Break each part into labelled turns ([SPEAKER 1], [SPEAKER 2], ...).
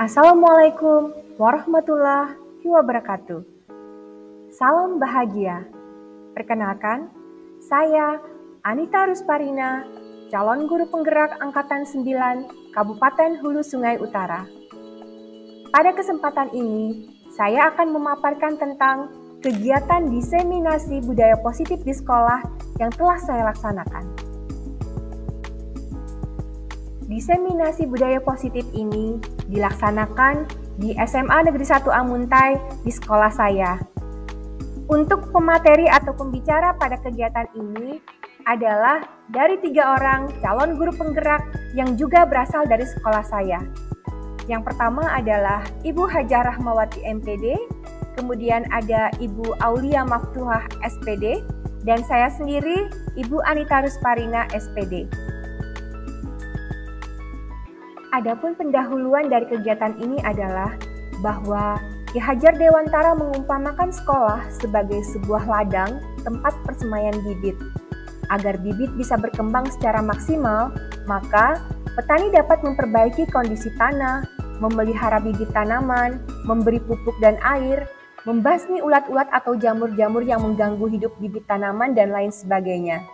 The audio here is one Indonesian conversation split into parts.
[SPEAKER 1] Assalamualaikum warahmatullahi wabarakatuh. Salam bahagia. Perkenalkan, saya Anita Rusparina, calon guru penggerak Angkatan 9 Kabupaten Hulu Sungai Utara. Pada kesempatan ini, saya akan memaparkan tentang kegiatan diseminasi budaya positif di sekolah yang telah saya laksanakan. Diseminasi budaya positif ini dilaksanakan di SMA Negeri 1 Amuntai di sekolah saya. Untuk pemateri atau pembicara pada kegiatan ini adalah dari 3 orang calon guru penggerak yang juga berasal dari sekolah saya. Yang pertama adalah Ibu Hajar Rahmawati MPD, kemudian ada Ibu Aulia Maftuhah SPD, dan saya sendiri Ibu Anita Rusparina SPD. Adapun pendahuluan dari kegiatan ini adalah bahwa Ki Hajar Dewantara mengumpamakan sekolah sebagai sebuah ladang tempat persemaian bibit. Agar bibit bisa berkembang secara maksimal, maka petani dapat memperbaiki kondisi tanah, memelihara bibit tanaman, memberi pupuk dan air, membasmi ulat-ulat atau jamur-jamur yang mengganggu hidup bibit tanaman, dan lain sebagainya.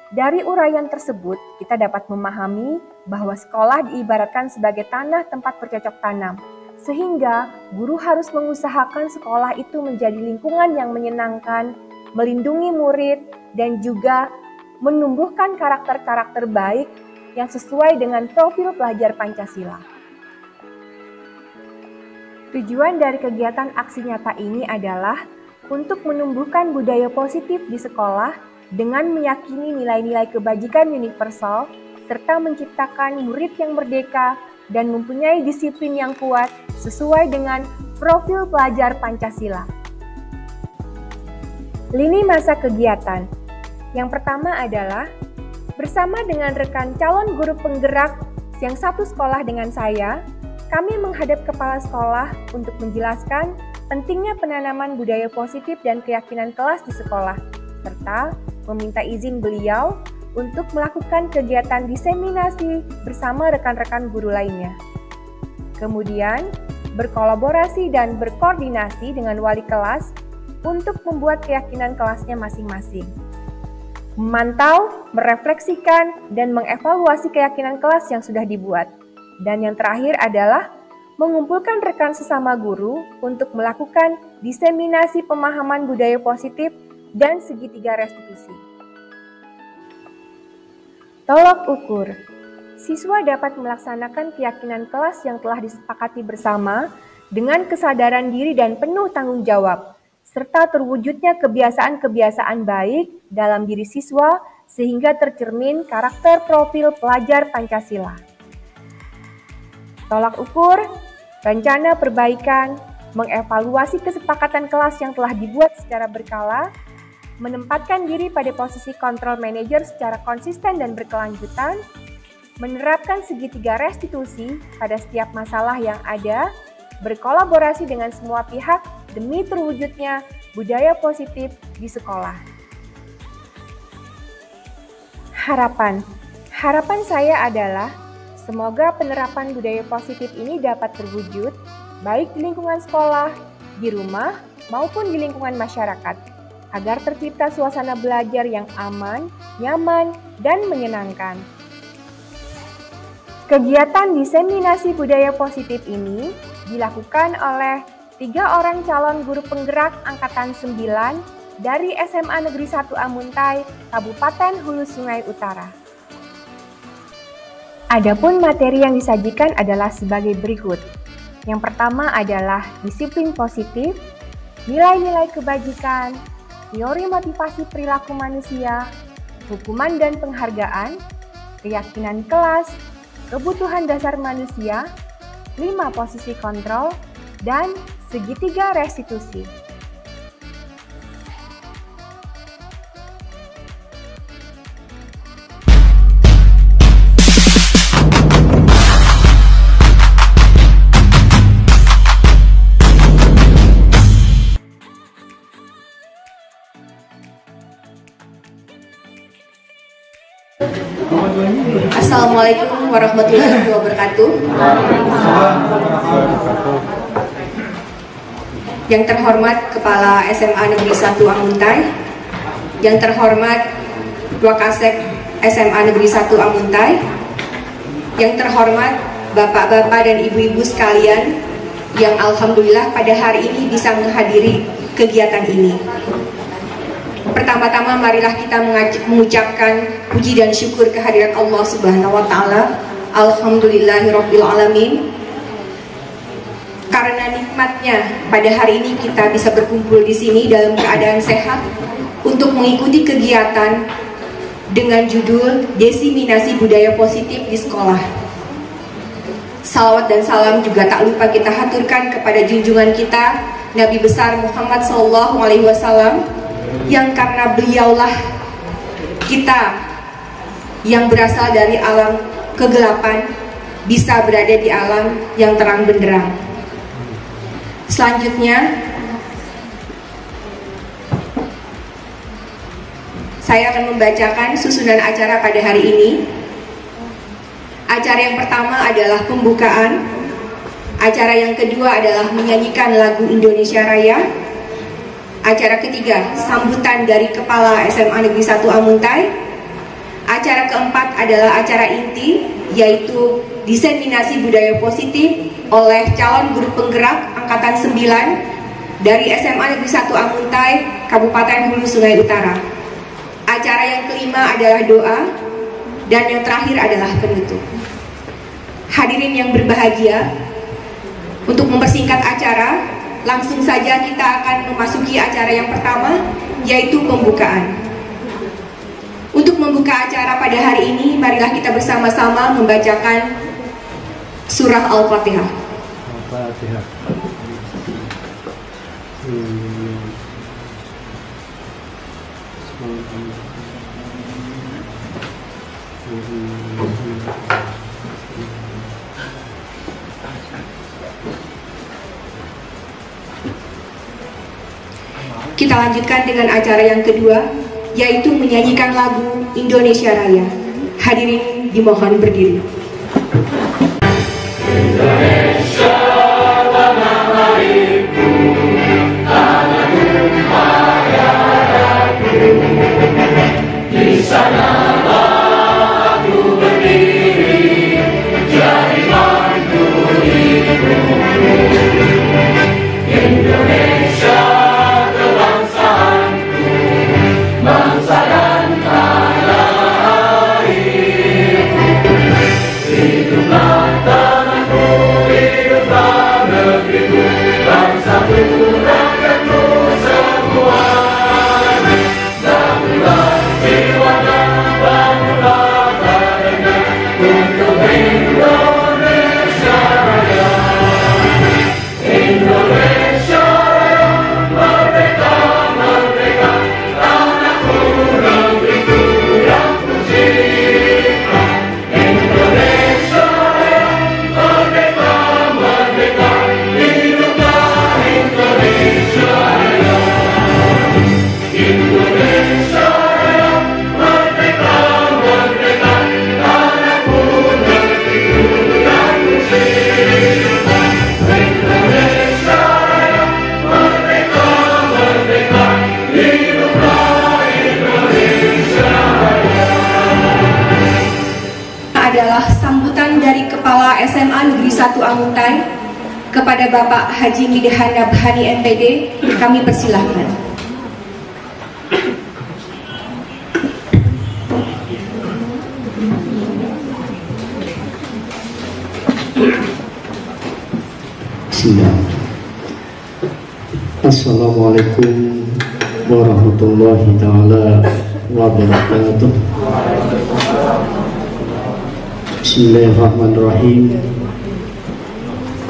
[SPEAKER 1] Dari uraian tersebut, kita dapat memahami bahwa sekolah diibaratkan sebagai tanah tempat bercocok tanam, sehingga guru harus mengusahakan sekolah itu menjadi lingkungan yang menyenangkan, melindungi murid, dan juga menumbuhkan karakter-karakter baik yang sesuai dengan profil pelajar Pancasila. Tujuan dari kegiatan aksi nyata ini adalah untuk menumbuhkan budaya positif di sekolah dengan meyakini nilai-nilai kebajikan universal, serta menciptakan murid yang merdeka dan mempunyai disiplin yang kuat sesuai dengan profil pelajar Pancasila. Lini masa kegiatan. Yang pertama adalah bersama dengan rekan calon guru penggerak yang satu sekolah dengan saya, kami menghadap kepala sekolah untuk menjelaskan pentingnya penanaman budaya positif dan keyakinan kelas di sekolah, serta meminta izin beliau untuk melakukan kegiatan diseminasi bersama rekan-rekan guru lainnya. Kemudian, berkolaborasi dan berkoordinasi dengan wali kelas untuk membuat keyakinan kelasnya masing-masing. Memantau, merefleksikan, dan mengevaluasi keyakinan kelas yang sudah dibuat. Dan yang terakhir adalah mengumpulkan rekan sesama guru untuk melakukan diseminasi pemahaman budaya positif dan segitiga restitusi. Tolak ukur. Siswa dapat melaksanakan keyakinan kelas yang telah disepakati bersama dengan kesadaran diri dan penuh tanggung jawab, serta terwujudnya kebiasaan-kebiasaan baik dalam diri siswa sehingga tercermin karakter profil pelajar Pancasila. Tolak ukur, rencana perbaikan, mengevaluasi kesepakatan kelas yang telah dibuat secara berkala, menempatkan diri pada posisi kontrol manajer secara konsisten dan berkelanjutan, menerapkan segitiga restitusi pada setiap masalah yang ada, berkolaborasi dengan semua pihak demi terwujudnya budaya positif di sekolah. Harapan saya adalah semoga penerapan budaya positif ini dapat terwujud baik di lingkungan sekolah, di rumah, maupun di lingkungan masyarakat, agar tercipta suasana belajar yang aman, nyaman, dan menyenangkan. Kegiatan diseminasi budaya positif ini dilakukan oleh 3 orang calon guru penggerak Angkatan 9 dari SMA Negeri 1 Amuntai, Kabupaten Hulu Sungai Utara. Adapun materi yang disajikan adalah sebagai berikut. Yang pertama adalah disiplin positif, nilai-nilai kebajikan, teori motivasi perilaku manusia, hukuman dan penghargaan, keyakinan kelas, kebutuhan dasar manusia, 5 posisi kontrol, dan segitiga restitusi.
[SPEAKER 2] Assalamualaikum warahmatullahi wabarakatuh. Yang terhormat Kepala SMA Negeri 1 Amuntai, yang terhormat Wakasek SMA Negeri 1 Amuntai, yang terhormat Bapak-bapak dan Ibu-ibu sekalian yang alhamdulillah pada hari ini bisa menghadiri kegiatan ini. Pertama-tama marilah kita mengucapkan puji dan syukur kehadirat Allah Subhanahu wa taala. Alhamdulillahirabbil alamin. Karena nikmatnya pada hari ini kita bisa berkumpul di sini dalam keadaan sehat untuk mengikuti kegiatan dengan judul Diseminasi Budaya Positif di Sekolah. Salawat dan salam juga tak lupa kita haturkan kepada junjungan kita Nabi besar Muhammad SAW, yang karena beliaulah kita yang berasal dari alam kegelapan bisa berada di alam yang terang benderang. Selanjutnya saya akan membacakan susunan acara pada hari ini. Acara yang pertama adalah pembukaan. Acara yang kedua adalah menyanyikan lagu Indonesia Raya. Acara ketiga, sambutan dari Kepala SMA Negeri 1 Amuntai. Acara keempat adalah acara inti, yaitu diseminasi budaya positif oleh calon guru penggerak Angkatan 9 dari SMA Negeri 1 Amuntai, Kabupaten Hulu Sungai Utara. Acara yang kelima adalah doa, dan yang terakhir adalah penutup. Hadirin yang berbahagia, untuk mempersingkat acara, langsung saja kita akan memasuki acara yang pertama, yaitu pembukaan. Untuk membuka acara pada hari ini, marilah kita bersama-sama membacakan surah Al-Fatihah. Kita lanjutkan dengan acara yang kedua, yaitu menyanyikan lagu Indonesia Raya. Hadirin dimohon berdiri. Indonesia tanah airku, tanah tumpah darahku, di sanalah aku berdiri, jadi mantu ibuku. Indonesia kebangsaanku, bangsa dan tanah airku. Hiduplah tanahku, hiduplah negeriku, bangsaku, rakyatku semuanya. Bangunlah jiwanya, bangunlah badannya, untuk Indonesia Raya. Indonesia Raya, merdeka, merdeka, tanahku, negeriku yang kucinta. Indonesia Raya, merdeka, merdeka, hiduplah Indonesia Raya. Indonesia Raya, merdeka, merdeka, tanahku, negeriku yang kucinta. Indonesia Raya, merdeka, merdeka, hiduplah Indonesia Raya. Adalah sambutan dari Kepala SMA Negeri 1 Amuntai kepada Bapak Haji Midahan Nabhani MPD. Kami persilahkan.
[SPEAKER 3] Assalamualaikum warahmatullahi ta'ala wabarakatuh. Bismillahirrahmanirrahim.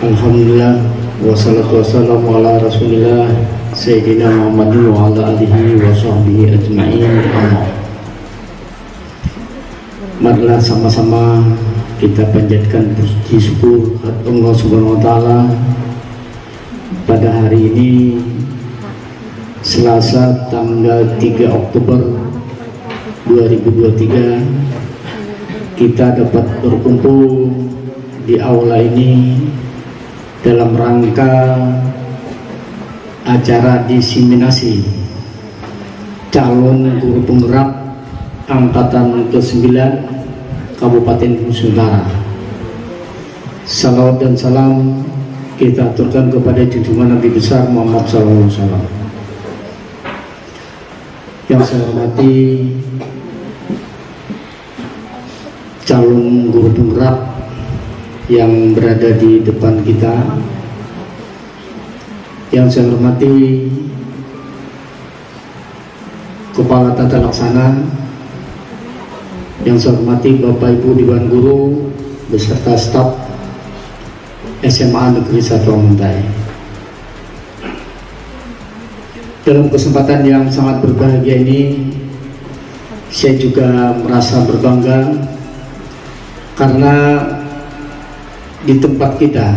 [SPEAKER 3] Alhamdulillah, wassalatu wassalamu ala rasulillah Sayyidina Muhammadin wa ala alihi wa sahbihi ajma'in. Marilah sama-sama kita panjatkan puji syukur Allah Subhanahu wa taala pada hari ini, Selasa tanggal 3 Oktober 2023, kita dapat berkumpul di aula ini dalam rangka acara diseminasi calon guru penggerak angkatan ke-9 Kabupaten Nusantara. Salawat dan salam kita aturkan kepada junjungan Nabi besar Muhammad SAW. Yang saya hormati calon guru penggerak yang berada di depan kita, yang saya hormati Kepala Tata Laksana, yang saya hormati Bapak Ibu Dewan Guru beserta staf SMA Negeri 1 Amuntai. Dalam kesempatan yang sangat berbahagia ini, saya juga merasa berbangga karena di tempat kita,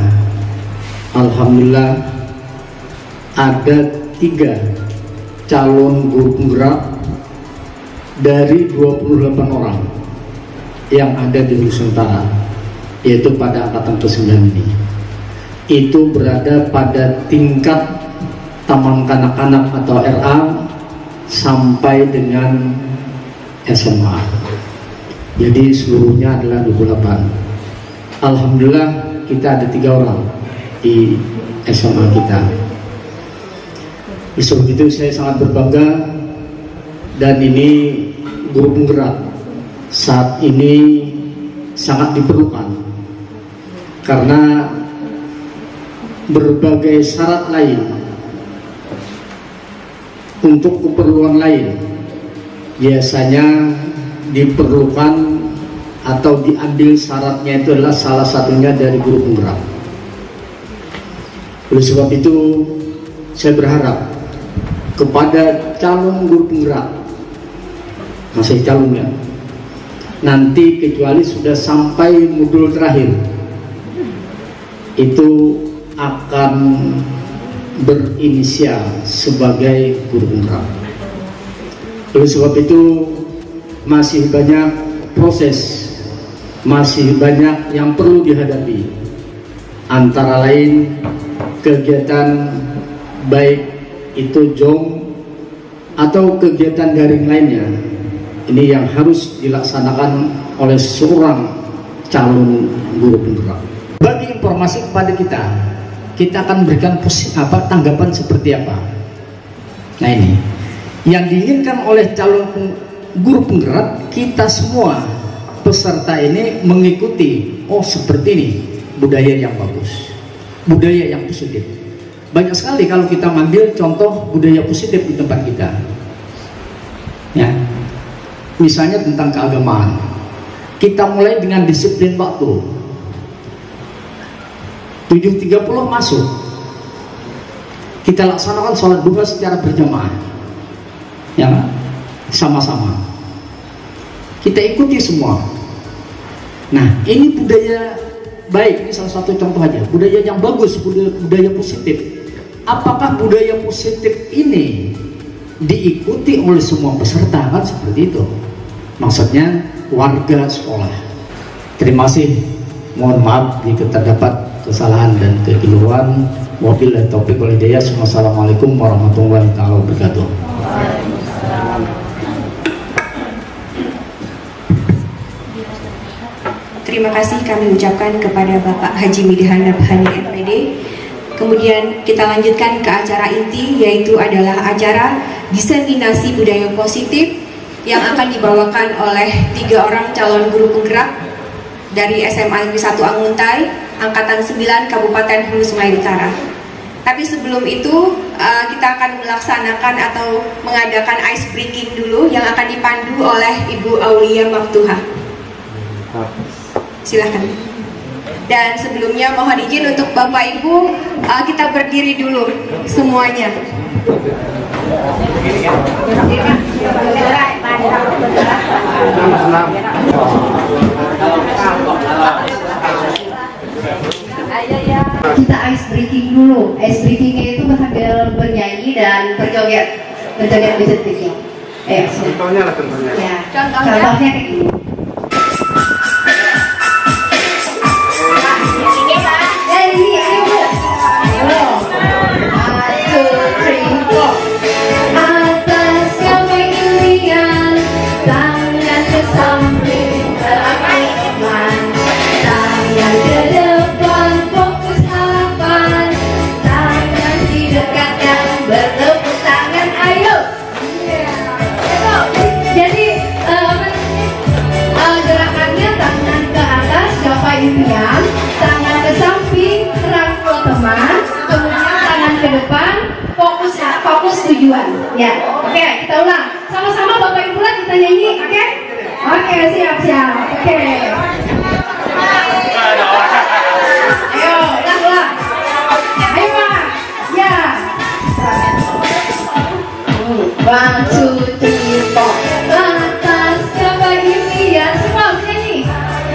[SPEAKER 3] alhamdulillah, ada 3 calon guru penggerak dari 28 orang yang ada di Nusantara, yaitu pada angkatan ke-9 ini. Itu berada pada tingkat taman kanak-kanak atau RA sampai dengan SMA. Jadi seluruhnya adalah 28. Alhamdulillah kita ada 3 orang di SMA kita. Sebab itu saya sangat berbangga, dan ini guru penggerak saat ini sangat diperlukan karena berbagai syarat lain untuk keperluan lain biasanya diperlukan atau diambil syaratnya itu adalah salah satunya dari guru penggerak. Oleh sebab itu saya berharap kepada calon guru penggerak, masih calonnya, nanti kecuali sudah sampai modul terakhir itu akan berinisial sebagai guru penggerak. Oleh sebab itu masih banyak proses, masih banyak yang perlu dihadapi, antara lain kegiatan baik itu JOM atau kegiatan daring lainnya. Ini yang harus dilaksanakan oleh seorang calon guru penggerak. Bagi informasi kepada kita akan berikan tanggapan seperti apa. Nah, ini yang diinginkan oleh calon guru penggerak, kita semua peserta ini mengikuti, oh seperti ini budaya yang bagus, budaya yang positif. Banyak sekali kalau kita mengambil contoh budaya positif di tempat kita, ya, misalnya tentang keagamaan, kita mulai dengan disiplin waktu. 7.30 masuk, kita laksanakan sholat duha secara berjamaah, ya, sama-sama kita ikuti semua. Nah, ini budaya baik, ini salah satu contoh aja, budaya yang bagus, budaya positif. Apakah budaya positif ini diikuti oleh semua peserta? Kan seperti itu maksudnya, warga sekolah. Terima kasih, mohon maaf jika terdapat kesalahan dan kekeliruan. Wabillahi taufiq wal hidayah. Wassalamualaikum warahmatullahi wabarakatuh.
[SPEAKER 2] Terima kasih kami ucapkan kepada Bapak Haji Midihan Nabhani SPD. Kemudian kita lanjutkan ke acara inti, yaitu adalah acara diseminasi budaya positif yang akan dibawakan oleh 3 orang calon guru penggerak dari SMA Negeri 1 Amuntai, Angkatan 9 Kabupaten Hulu Sungai Utara. Tapi sebelum itu kita akan melaksanakan atau mengadakan ice breaking dulu yang akan dipandu oleh Ibu Aulia Maftuha. Silahkan. Dan sebelumnya mohon izin untuk Bapak Ibu, kita berdiri dulu semuanya.
[SPEAKER 4] Kita ice breaking dulu. Ice breakingnya itu sambil bernyanyi dan berjoget sedikit. Contohnya lah, contohnya. Ya, contohnya kayak gini. Ya, oke, kita ulang. Sama-sama Bapak Ibu lah kita nyanyi, oke? Oke, siap. Oke. Ayo, ulang. Ayo Pak. Ya. 1, 2, 3, 4. Lantas coba gini ya, semua nyanyi.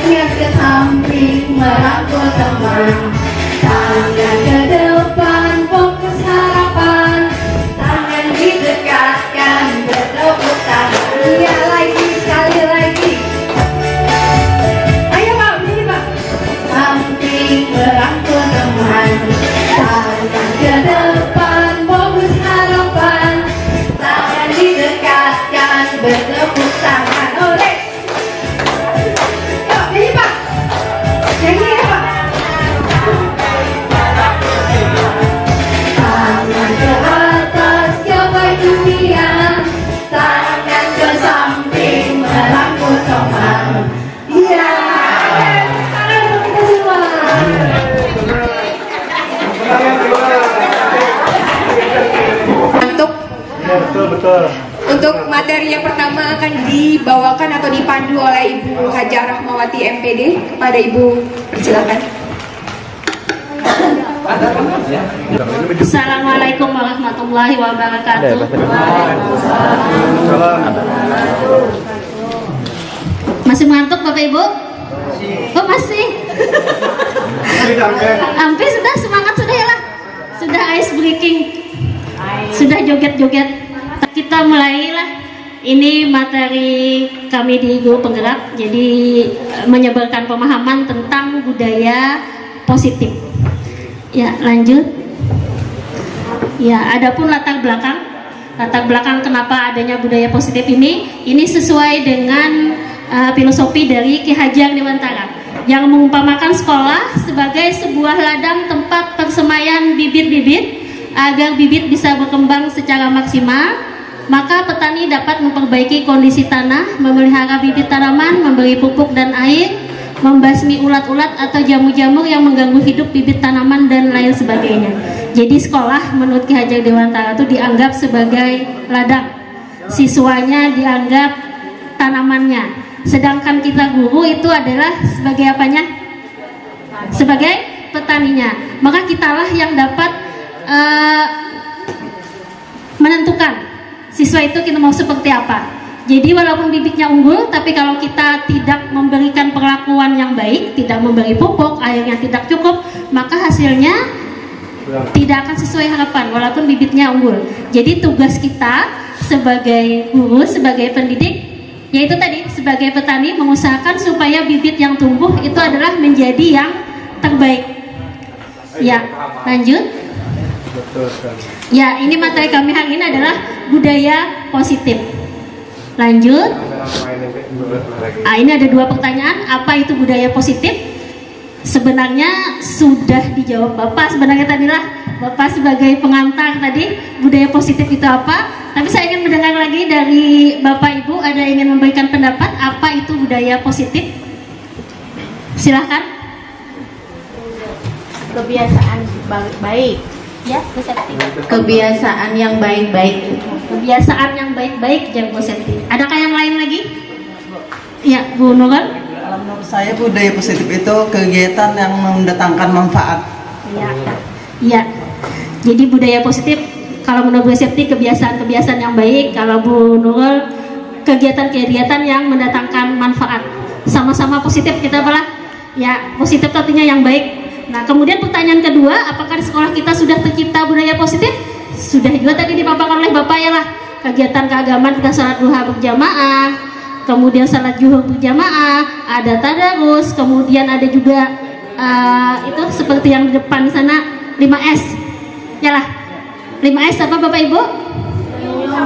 [SPEAKER 4] Ingat ke samping, merangkul teman. Tangan ke depan, fokus harapan. Tangan didekatkan, bertepuk tangan. Iya lagi, sekali lagi. Ayo Pak, begini Pak. Samping, merangkul teman. Tangan ke depan, fokus harapan. Tangan didekatkan, bertepuk tangan. Oleh. Yuk, nyanyi Pak. Nyanyi ya Pak. Tangan ke atas, coba dunia. Tangan ke samping, merangkul teman. Iya. Tangan untuk kita semua.
[SPEAKER 2] Untuk materi yang pertama akan dibawakan atau dipandu oleh Ibu Hajar Rahmawati MPD. Kepada Ibu, persilakan.
[SPEAKER 5] Assalamualaikum warahmatullahi wabarakatuh. Masih ngantuk Bapak Ibu? Oh masih? Hampir sudah, semangat sudah ya lah. Sudah ice breaking, sudah joget-joget. Kita mulailah. Ini materi kami di Guru Penggerak, jadi menyebarkan pemahaman tentang budaya positif. Ya, lanjut. Ya, adapun latar belakang kenapa adanya budaya positif ini sesuai dengan filosofi dari Ki Hajar Dewantara yang mengumpamakan sekolah sebagai sebuah ladang tempat persemaian bibit-bibit agar bibit bisa berkembang secara maksimal. Maka petani dapat memperbaiki kondisi tanah, memelihara bibit tanaman, memberi pupuk dan air, membasmi ulat-ulat atau jamur-jamur yang mengganggu hidup bibit tanaman dan lain sebagainya. Jadi sekolah menurut Ki Hajar Dewantara itu dianggap sebagai ladang, siswanya dianggap tanamannya, sedangkan kita guru itu adalah sebagai apanya? Sebagai petaninya. Maka kitalah yang dapat menentukan siswa itu kita mau seperti apa. Jadi walaupun bibitnya unggul, tapi kalau kita tidak memberikan perlakuan yang baik, tidak memberi pupuk, airnya tidak cukup, maka hasilnya tidak akan sesuai harapan walaupun bibitnya unggul. Jadi tugas kita sebagai guru, sebagai pendidik, yaitu tadi sebagai petani mengusahakan supaya bibit yang tumbuh itu adalah menjadi yang terbaik. Ya, lanjut. Ya, ini materi kami hari ini adalah budaya positif. Lanjut. Ini ada 2 pertanyaan. Apa itu budaya positif? Sebenarnya sudah dijawab Bapak. Sebenarnya tadilah Bapak sebagai pengantar tadi budaya positif itu apa. Tapi saya ingin mendengar lagi dari Bapak Ibu, ada yang ingin memberikan pendapat apa itu budaya positif? Silahkan.
[SPEAKER 6] Kebiasaan baik. Ya, kebiasaan yang baik-baik.
[SPEAKER 5] Kebiasaan yang baik-baik, jangan positif. Adakah yang lain lagi? Ya, Bu Nurul.
[SPEAKER 7] Kalau menurut saya budaya positif itu kegiatan yang mendatangkan manfaat.
[SPEAKER 5] Iya. Jadi budaya positif, kalau menurut Bu Septi kebiasaan-kebiasaan yang baik. Kalau Bu Nurul, kegiatan-kegiatan yang mendatangkan manfaat. Sama-sama positif kita belah. Ya, positif artinya yang baik. Nah, kemudian pertanyaan kedua, apakah di sekolah kita sudah tercipta budaya positif? Sudah juga tadi dipaparkan oleh Bapak ya lah. Kegiatan keagamaan kita salat duha berjamaah, kemudian salat zuhur berjamaah, ada tadarus, kemudian ada juga itu seperti yang di depan sana 5S. Ya lah. 5S apa Bapak Ibu?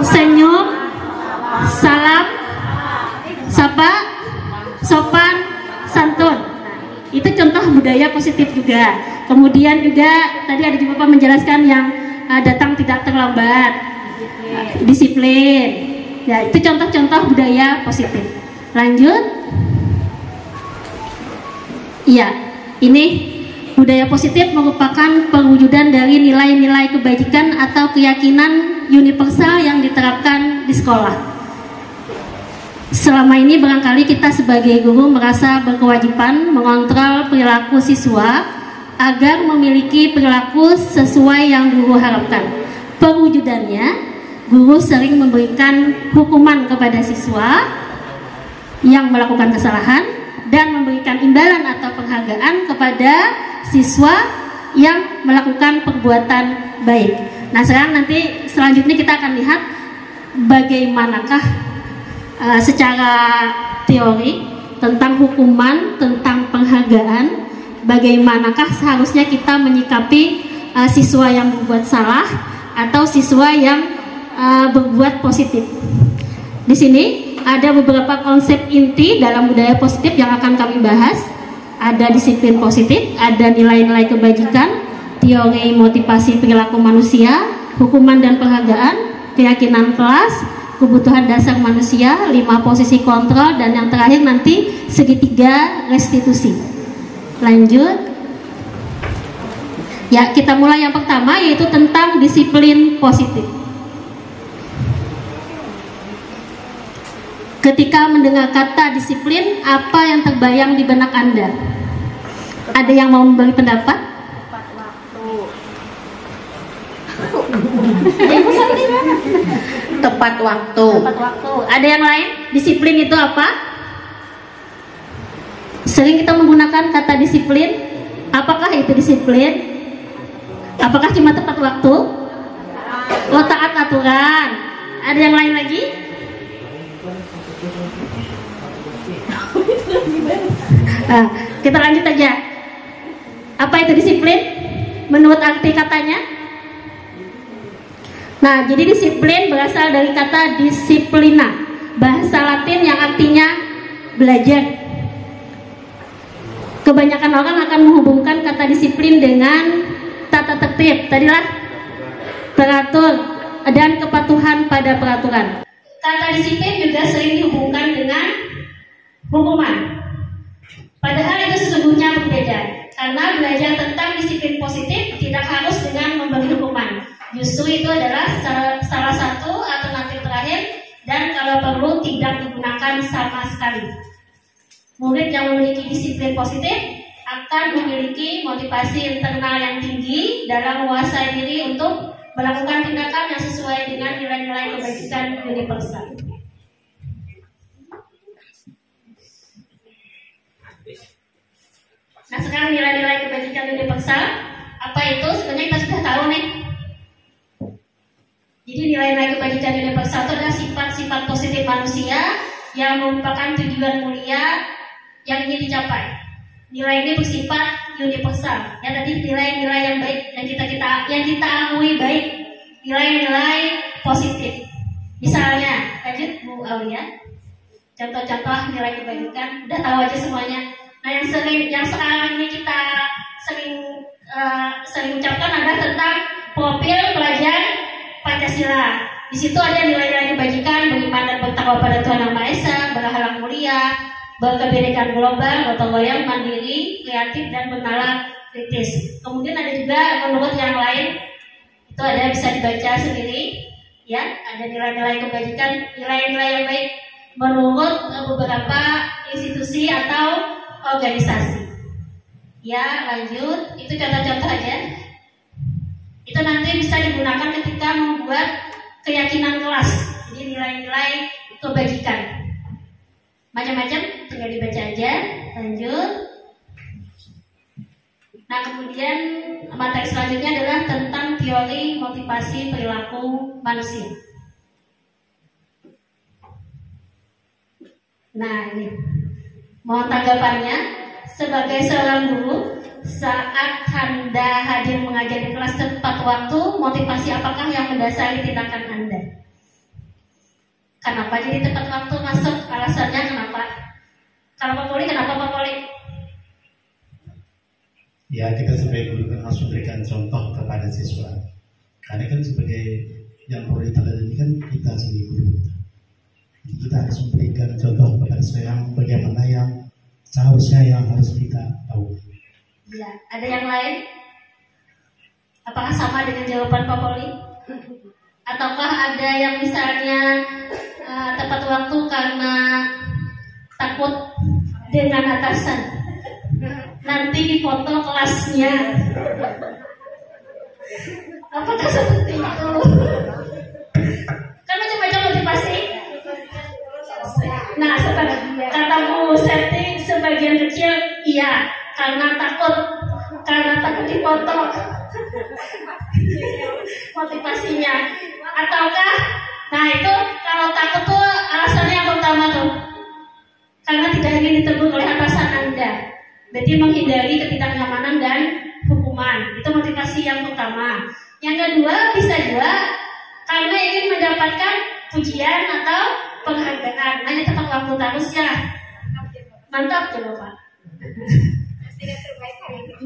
[SPEAKER 5] Senyum, salam, sapa, sopan, santun. Itu contoh budaya positif juga. Kemudian juga tadi ada juga Bapak menjelaskan yang datang tidak terlambat, disiplin. Ya, itu contoh-contoh budaya positif. Lanjut. Iya, ini budaya positif merupakan perwujudan dari nilai-nilai kebajikan atau keyakinan universal yang diterapkan di sekolah. Selama ini barangkali kita sebagai guru merasa berkewajiban mengontrol perilaku siswa agar memiliki perilaku sesuai yang guru harapkan. Perwujudannya, guru sering memberikan hukuman kepada siswa yang melakukan kesalahan dan memberikan imbalan atau penghargaan kepada siswa yang melakukan perbuatan baik. Nah, sekarang nanti selanjutnya kita akan lihat bagaimanakah secara teori tentang hukuman, tentang penghargaan, bagaimanakah seharusnya kita menyikapi siswa yang berbuat salah atau siswa yang berbuat positif. Di sini ada beberapa konsep inti dalam budaya positif yang akan kami bahas. Ada disiplin positif, ada nilai-nilai kebajikan, teori motivasi perilaku manusia, hukuman dan penghargaan, keyakinan kelas, kebutuhan dasar manusia, 5 posisi kontrol, dan yang terakhir nanti segitiga restitusi. Lanjut. Ya, kita mulai yang pertama, yaitu tentang disiplin positif. Ketika mendengar kata disiplin, apa yang terbayang di benak Anda? Ada yang mau memberi pendapat?
[SPEAKER 6] Tepat waktu.
[SPEAKER 5] Tepat waktu. Ada yang lain? Disiplin itu apa? Sering kita menggunakan kata disiplin. Apakah itu disiplin? Apakah cuma tepat waktu? Oh, taat aturan. Ada yang lain lagi? Nah, kita lanjut aja. Apa itu disiplin? Menurut arti katanya? Nah, jadi disiplin berasal dari kata disiplina, bahasa Latin yang artinya belajar. Kebanyakan orang akan menghubungkan kata disiplin dengan tata tertib, tadilah teratur dan kepatuhan pada peraturan. Kata disiplin juga sering dihubungkan dengan hukuman. Padahal itu sesungguhnya berbeda, karena belajar tentang disiplin positif tidak harus dengan memberi hukuman. Justru itu adalah salah satu alternatif terakhir, dan kalau perlu tidak digunakan sama sekali. Murid yang memiliki disiplin positif akan memiliki motivasi internal yang tinggi dalam menguasai diri untuk melakukan tindakan yang sesuai dengan nilai-nilai kebajikan universal. Nah, sekarang nilai-nilai kebajikan universal, apa itu? Sebenarnya kita sudah tahu nih. Jadi nilai-nilai kebajikan universal itu adalah sifat-sifat positif manusia yang merupakan tujuan mulia yang ingin dicapai. Nilai ini bersifat universal. Ya, tadi nilai-nilai yang baik yang kita akui baik, nilai-nilai positif. Misalnya, lanjut Bu Aulia. Contoh-contoh nilai kebajikan, udah tahu aja semuanya. Nah, yang sekarang ini kita sering ucapkan adalah tentang profil pelajar Pancasila. Di situ ada nilai-nilai kebajikan, beriman dan bertakwa pada Tuhan Yang Maha Esa, berakhlak mulia, berkebinekaan global, gotong royong, mandiri, kreatif, dan bernalar kritis. Kemudian ada juga menurut yang lain, itu ada bisa dibaca sendiri, ya. Ada nilai-nilai kebajikan, nilai-nilai yang baik menurut beberapa institusi atau organisasi. Ya, lanjut. Itu contoh-contoh aja. Itu nanti bisa digunakan ketika membuat keyakinan kelas. Jadi nilai-nilai kebajikan. Macam-macam, tinggal dibaca aja. Lanjut. Nah, kemudian materi selanjutnya adalah tentang teori motivasi perilaku manusia. Nah, ini mohon tanggapannya. Sebagai seorang guru, saat Anda hadir mengajar di kelas tepat waktu, motivasi apakah yang mendasari tindakan Anda? Kenapa jadi tepat waktu masuk? Alasannya kenapa? Kalau Pak Poli, kenapa Pak Poli?
[SPEAKER 8] Ya, kita sebagai guru kan harus memberikan contoh kepada siswa. Karena kan sebagai yang perlu diteladani ini kan kita sebagai guru. Jadi kita harus memberikan contoh kepada siswa yang bagaimana yang seharusnya yang harus kita tahu.
[SPEAKER 5] Ya, ada yang lain? Apakah sama dengan jawaban Pak Poli? Ataukah ada yang misalnya tepat waktu karena takut dengan atasan, nanti difoto kelasnya? Apakah seperti itu? Kan macam-macam motivasi. Nah, kata Bu Septi, sebagian kecil iya, karena takut difoto motivasinya. Ataukah, nah itu kalau takut tuh alasannya yang pertama tuh, karena tidak ingin ditegur oleh atasan Anda, berarti menghindari ketidaknyamanan dan hukuman. Itu motivasi yang pertama. Yang kedua bisa juga karena ingin mendapatkan pujian atau penghargaan. Hanya tepat waktu terus ya. Mantap coba Pak.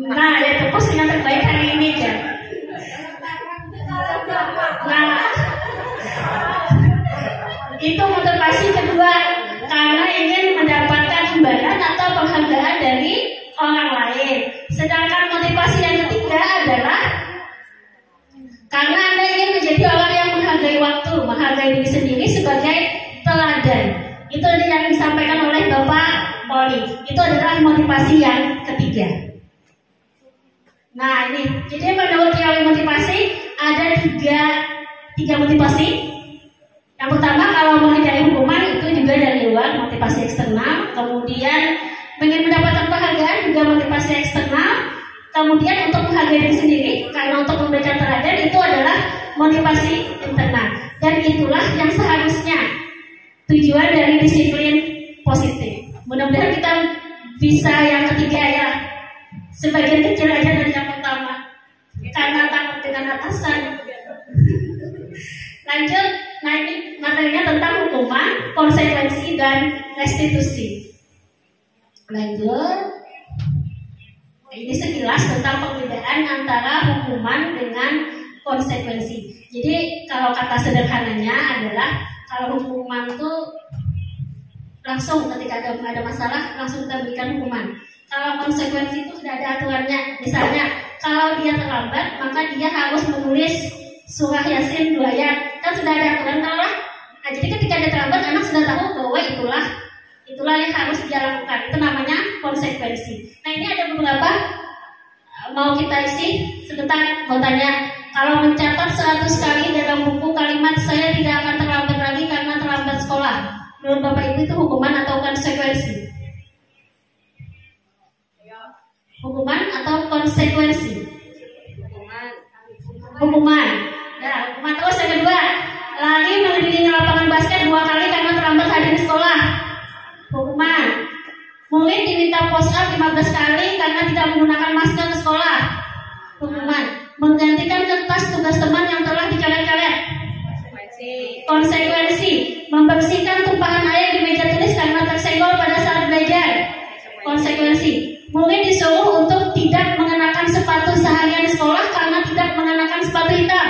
[SPEAKER 5] Nah, itu postingan terbaik hari ini ya. Nah, itu motivasi kedua, karena ingin mendapatkan imbalan atau penghargaan dari orang lain. Sedangkan motivasi yang ketiga adalah karena Anda ingin menjadi orang yang menghargai waktu, menghargai diri sendiri sebagai teladan. Itu yang disampaikan oleh Bapak Poli. Itu adalah motivasi yang ketiga. Nah ini, jadi menurut teori motivasi ada tiga motivasi. Yang pertama, kalau menghindari hukuman itu juga dari luar, motivasi eksternal. Kemudian ingin mendapatkan penghargaan juga motivasi eksternal. Kemudian untuk menghargai diri sendiri, karena untuk memberikan teladan itu adalah motivasi internal. Dan itulah yang seharusnya tujuan dari disiplin positif. Mudah-mudahan kita bisa yang ketiga ya. Sebagian kecil aja dari yang pertama, karena takut dengan atasan. Lanjut, nah ini materinya tentang hukuman, konsekuensi, dan restitusi. Lanjut. Ini sekilas tentang perbedaan antara hukuman dengan konsekuensi. Jadi kalau kata sederhananya adalah kalau hukuman itu langsung ketika ada masalah langsung kita berikan hukuman. Kalau konsekuensi itu sudah ada aturannya. Misalnya kalau dia terlambat maka dia harus menulis surah Yasin 2 ayat. Kan sudah ada aturan lah. Nah, jadi ketika dia terlambat anak sudah tahu bahwa itulah yang harus dia lakukan. Itu namanya konsekuensi. Nah ini ada beberapa mau kita isi sebentar. Mau tanya, kalau mencatat 100 kali dalam buku kalimat saya tidak akan terlambat lagi karena terlambat sekolah, menurut Bapak Ibu itu hukuman atau konsekuensi? Hukuman atau konsekuensi? Hukuman. Ya, hukuman. Terus yang kedua, lari mengelilingi lapangan basket 2 kali karena terlambat hadir di sekolah. Hukuman. Murid diminta push up 15 kali karena tidak menggunakan masker ke sekolah. Hukuman. Menggantikan kertas tugas teman yang telah dicoret-coret. Konsekuensi. Membersihkan tumpahan air di meja tulis karena tersenggol pada saat belajar. Konsekuensi. Murid disuruh untuk tidak mengenakan sepatu seharian di sekolah karena tidak mengenakan sepatu hitam.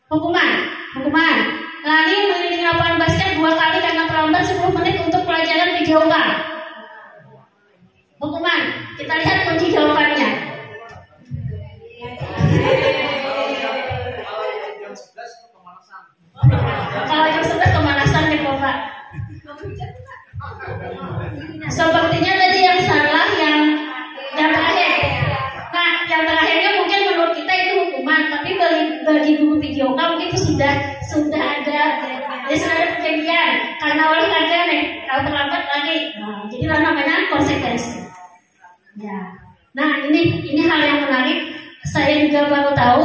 [SPEAKER 5] Hukuman. Lari mengelilingi lapangan basket 2 kali karena terlambat 10 menit untuk pelajaran videoka. Hukuman. Kita lihat kunci jawabannya. Kalau jam 11 pemanasan nih Bapak. Sepertinya tadi yang salah yang terakhir. Nah, yang terakhirnya mungkin menurut kita itu hukuman, tapi bagi guru videoka mungkin itu sudah ada perjanjian karena olahraga nih, kalau terlambat lagi. Nah, jadilah namanya konsekuensi. Ya. Nah, ini hal yang menarik. Saya juga baru tahu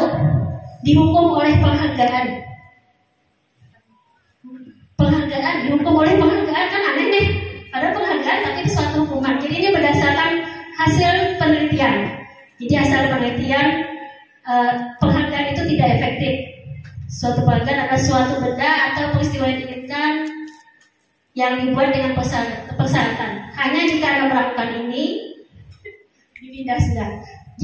[SPEAKER 5] dihukum oleh penghargaan. Dihukum oleh penghargaan kan aneh nih. Padahal penghargaan tapi itu suatu hukuman. Jadi ini berdasarkan hasil penelitian. Jadi hasil penelitian penghargaan itu tidak efektif. Suatu penghargaan adalah suatu benda atau peristiwa yang diinginkan yang dibuat dengan persyaratan. Hanya jika Anda melakukan ini, dipindah sudah.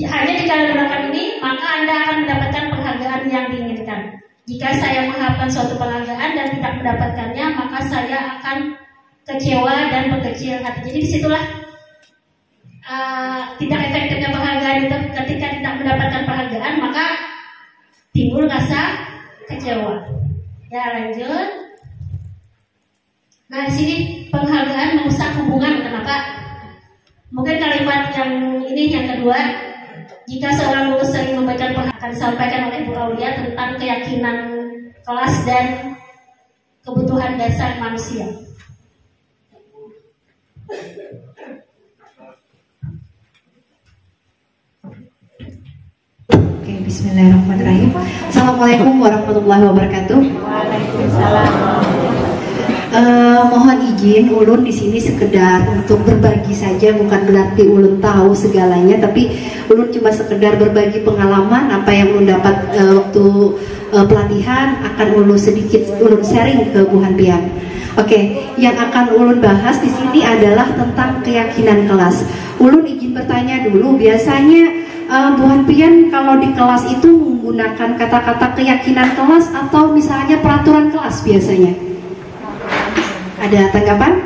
[SPEAKER 5] Hanya jika Anda melakukan ini, maka Anda akan mendapatkan penghargaan yang diinginkan. Jika saya mengharapkan suatu penghargaan dan tidak mendapatkannya, maka saya akan kecewa dan berkecil hati. Jadi disitulah tidak efektifnya penghargaan itu. Ketika tidak mendapatkan penghargaan, maka timbul rasa kecewa. Ya lanjut. Nah di sini penghargaan merusak hubungan, kenapa? Mungkin kalimat yang ini yang kedua, jika seorang guru sering memberikan akan disampaikan oleh Bu Aulia tentang keyakinan kelas dan kebutuhan dasar manusia.
[SPEAKER 4] Oke, bismillahirrahmanirrahim. Assalamualaikum warahmatullahi wabarakatuh.
[SPEAKER 6] Waalaikumsalam.
[SPEAKER 4] Mohon izin, ulun di sini sekedar untuk berbagi saja, bukan berarti ulun tahu segalanya, tapi ulun cuma sekedar berbagi pengalaman apa yang ulun dapat waktu pelatihan, akan ulun sedikit ulun sharing ke Bu Hanpian. Oke, yang akan ulun bahas di sini adalah tentang keyakinan kelas. Ulun izin bertanya dulu, biasanya Bu Hanpian kalau di kelas itu menggunakan kata-kata keyakinan kelas atau misalnya peraturan kelas biasanya? Ada tanggapan?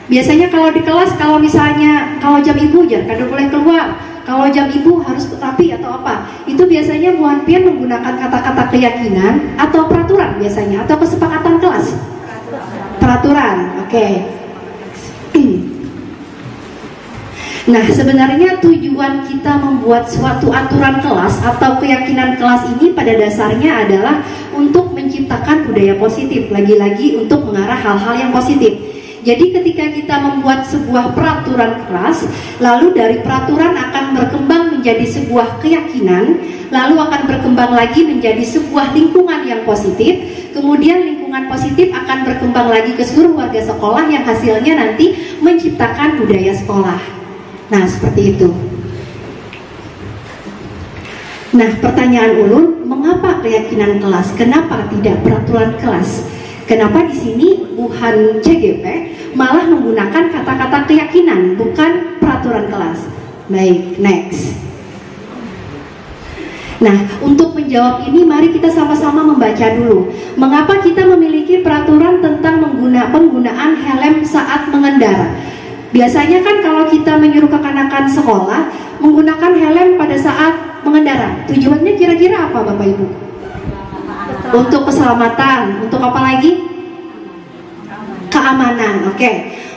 [SPEAKER 4] Biasanya kalau di kelas, kalau misalnya kalau jam ibu jangan boleh keluar, kalau jam ibu harus tetapi atau apa, itu biasanya Bu Hanpian menggunakan kata-kata keyakinan atau peraturan biasanya, atau kesepakatan kelas? Peraturan, oke. Nah, sebenarnya tujuan kita membuat suatu aturan kelas atau keyakinan kelas ini pada dasarnya adalah untuk menciptakan budaya positif, lagi-lagi untuk mengarah hal-hal yang positif. Jadi ketika kita membuat sebuah peraturan kelas, lalu dari peraturan akan berkembang menjadi sebuah keyakinan, lalu akan berkembang lagi menjadi sebuah lingkungan yang positif, kemudian lingkungan positif akan berkembang lagi ke seluruh warga sekolah yang hasilnya nanti menciptakan budaya sekolah. Nah, seperti itu. Nah, pertanyaan ulun, mengapa keyakinan kelas? Kenapa tidak peraturan kelas? Kenapa di sini Buhan CGP malah menggunakan kata-kata keyakinan, bukan peraturan kelas? Baik, next. Nah, untuk menjawab ini, mari kita sama-sama membaca dulu. Mengapa kita memiliki peraturan tentang penggunaan helm saat mengendara? Biasanya kan kalau kita menyuruh kekanak-kanak sekolah menggunakan helm pada saat mengendara, tujuannya kira-kira apa Bapak Ibu? Untuk keselamatan, untuk apa lagi? Keamanan, oke.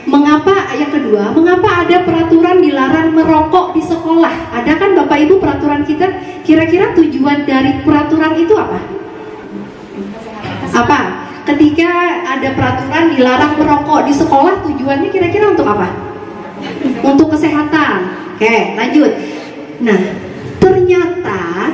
[SPEAKER 4] Mengapa, yang kedua, mengapa ada peraturan dilarang merokok di sekolah? Ada kan Bapak Ibu peraturan kita, kira-kira tujuan dari peraturan itu apa? Apa? Ketika ada peraturan dilarang merokok di sekolah, tujuannya kira-kira untuk apa? Untuk kesehatan. Oke, lanjut. Nah, ternyata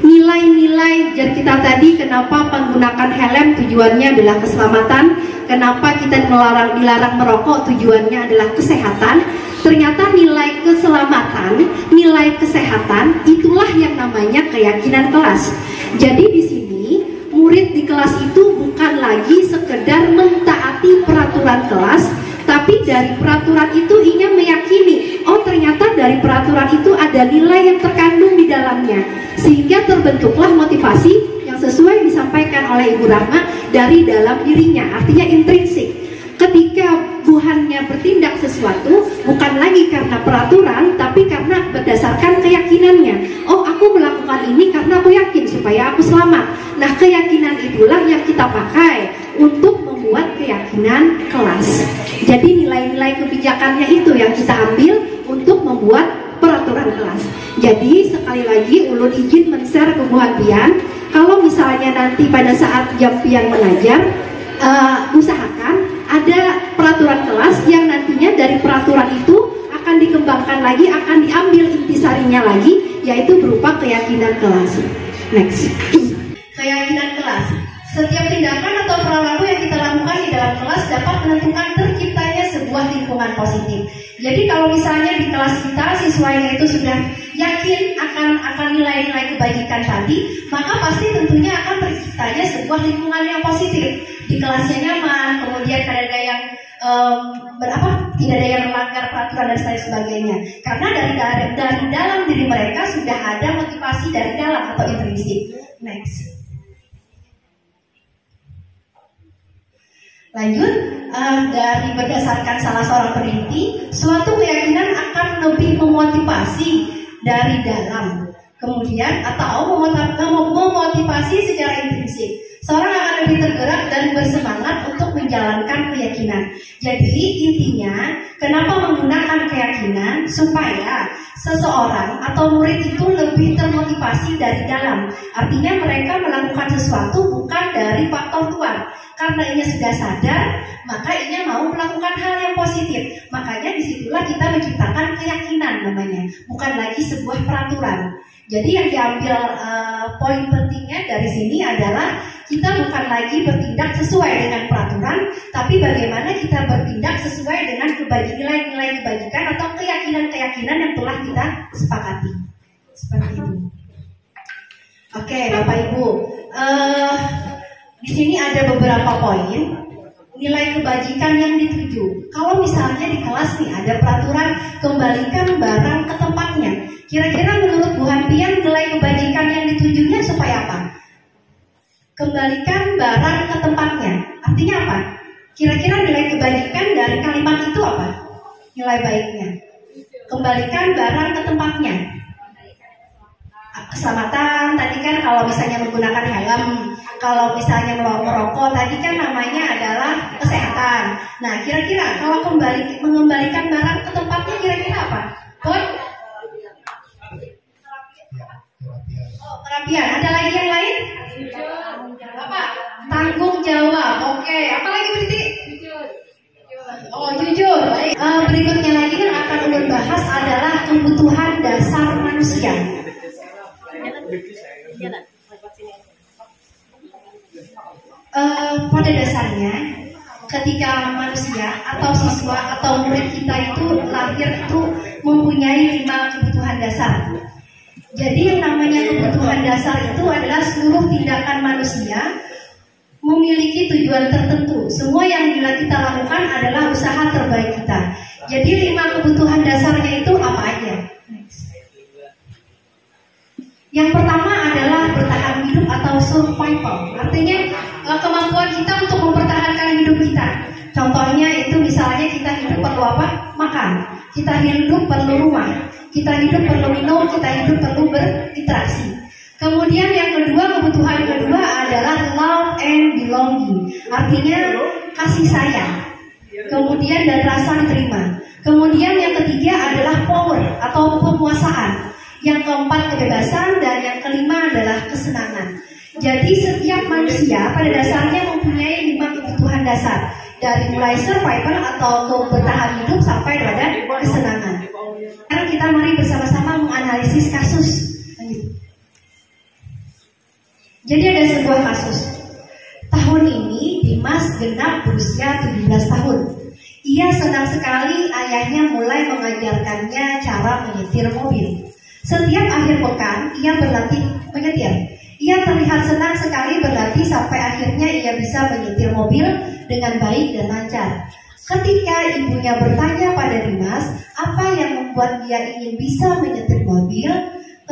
[SPEAKER 4] nilai-nilai dari kita tadi, kenapa menggunakan helm tujuannya adalah keselamatan, kenapa kita dilarang merokok tujuannya adalah kesehatan. Ternyata nilai keselamatan, nilai kesehatan itulah yang namanya keyakinan kelas. Jadi di sini murid di kelas itu bukan lagi sekedar mentaati peraturan kelas, tapi dari peraturan itu ia meyakini, oh ternyata dari peraturan itu ada nilai yang terkandung di dalamnya, sehingga terbentuklah motivasi yang sesuai disampaikan oleh Ibu Rahma dari dalam dirinya, artinya intrinsik. Ketika buhannya bertindak sesuatu bukan lagi karena peraturan, tapi karena berdasarkan keyakinannya. Oh, aku melakukan ini karena aku yakin supaya aku selamat. Nah, keyakinan itulah yang kita pakai untuk membuat keyakinan kelas. Jadi nilai-nilai kebijakannya itu yang kita ambil untuk membuat peraturan kelas. Jadi sekali lagi ulun izin men-share ke Bu Hanpian, kalau misalnya nanti pada saat jam pian mengajar, usahakan ada peraturan kelas yang nantinya dari peraturan itu akan dikembangkan lagi, akan diambil intisarinya lagi, yaitu berupa keyakinan kelas. Next. Keyakinan kelas. Setiap tindakan atau perilaku yang kita lakukan di dalam kelas dapat menentukan terciptanya sebuah lingkungan positif. Jadi kalau misalnya di kelas kita siswanya itu sudah yakin akan nilai-nilai kebajikan tadi, maka pasti tentunya akan terciptanya sebuah lingkungan yang positif. Di kelasnya nyaman, kemudian tidak ada yang tidak ada yang melanggar peraturan dan sebagainya. Karena dari dalam diri mereka sudah ada motivasi dari dalam atau intrinsik. Next. Lanjut, dari berdasarkan salah seorang peneliti, suatu keyakinan akan lebih memotivasi dari dalam. Kemudian atau memotivasi secara intrinsik. Seorang akan lebih tergerak dan bersemangat untuk menjalankan keyakinan. Jadi intinya, kenapa menggunakan keyakinan? Supaya seseorang atau murid itu lebih termotivasi dari dalam. Artinya mereka melakukan sesuatu bukan dari faktor luar. Karena ia sudah sadar, maka ia mau melakukan hal yang positif. Makanya disitulah kita menciptakan keyakinan namanya, bukan lagi sebuah peraturan. Jadi yang diambil poin pentingnya dari sini adalah kita bukan lagi bertindak sesuai dengan peraturan, tapi bagaimana kita bertindak sesuai dengan nilai-nilai kebajikan atau keyakinan-keyakinan yang telah kita sepakati. Seperti itu. Oke, Bapak Ibu, di sini ada beberapa poin nilai kebajikan yang dituju. Kalau misalnya di kelas nih ada peraturan kembalikan barang ke tempatnya, kira-kira menurut Bu Hanpian nilai kebajikan yang ditujunya supaya apa? Kembalikan barang ke tempatnya. Artinya apa? Kira-kira nilai kebajikan dari kalimat itu apa? Nilai baiknya. Kembalikan barang ke tempatnya. Keselamatan, tadi kan kalau misalnya menggunakan helm, kalau misalnya merokok, tadi kan namanya adalah kesehatan. Nah, kira-kira kalau mengembalikan barang ke tempatnya kira-kira apa? Kerapian. Ada lagi yang lain? Apa? Tanggung jawab. Oke. Apa lagi berarti? Jujur. Baik. Berikutnya lagi yang akan ulun bahas adalah kebutuhan dasar manusia. Pada dasarnya, ketika manusia atau siswa atau murid kita itu lahir itu mempunyai 5 kebutuhan dasar. Jadi yang namanya kebutuhan dasar itu adalah seluruh tindakan manusia memiliki tujuan tertentu. Semua yang kita lakukan adalah usaha terbaik kita. Jadi 5 kebutuhan dasarnya itu apa aja? Yang pertama adalah bertahan hidup atau survival. Artinya kemampuan kita untuk mempertahankan hidup kita. Contohnya itu misalnya kita hidup perlu apa? Makan. Kita hidup perlu rumah. Kita hidup perlu minum. Kita hidup perlu berinteraksi. Kemudian yang kedua, kebutuhan kedua adalah love and belonging. Artinya kasih sayang. Kemudian dan rasa diterima. Kemudian yang ketiga adalah power atau penguasaan. Yang keempat kebebasan dan yang kelima adalah kesenangan. Jadi setiap manusia pada dasarnya mempunyai 5 kebutuhan dasar. Dari mulai survival atau bertahan hidup sampai pada kesenangan. Sekarang kita mari bersama-sama menganalisis kasus. Jadi ada sebuah kasus. Tahun ini Dimas genap berusia 17 tahun. Ia senang sekali ayahnya mulai mengajarkannya cara menyetir mobil. Setiap akhir pekan ia berlatih menyetir. Ia terlihat senang sekali berlatih sampai akhirnya ia bisa menyetir mobil dengan baik dan lancar. Ketika ibunya bertanya pada Dimas apa yang membuat dia ingin bisa menyetir mobil,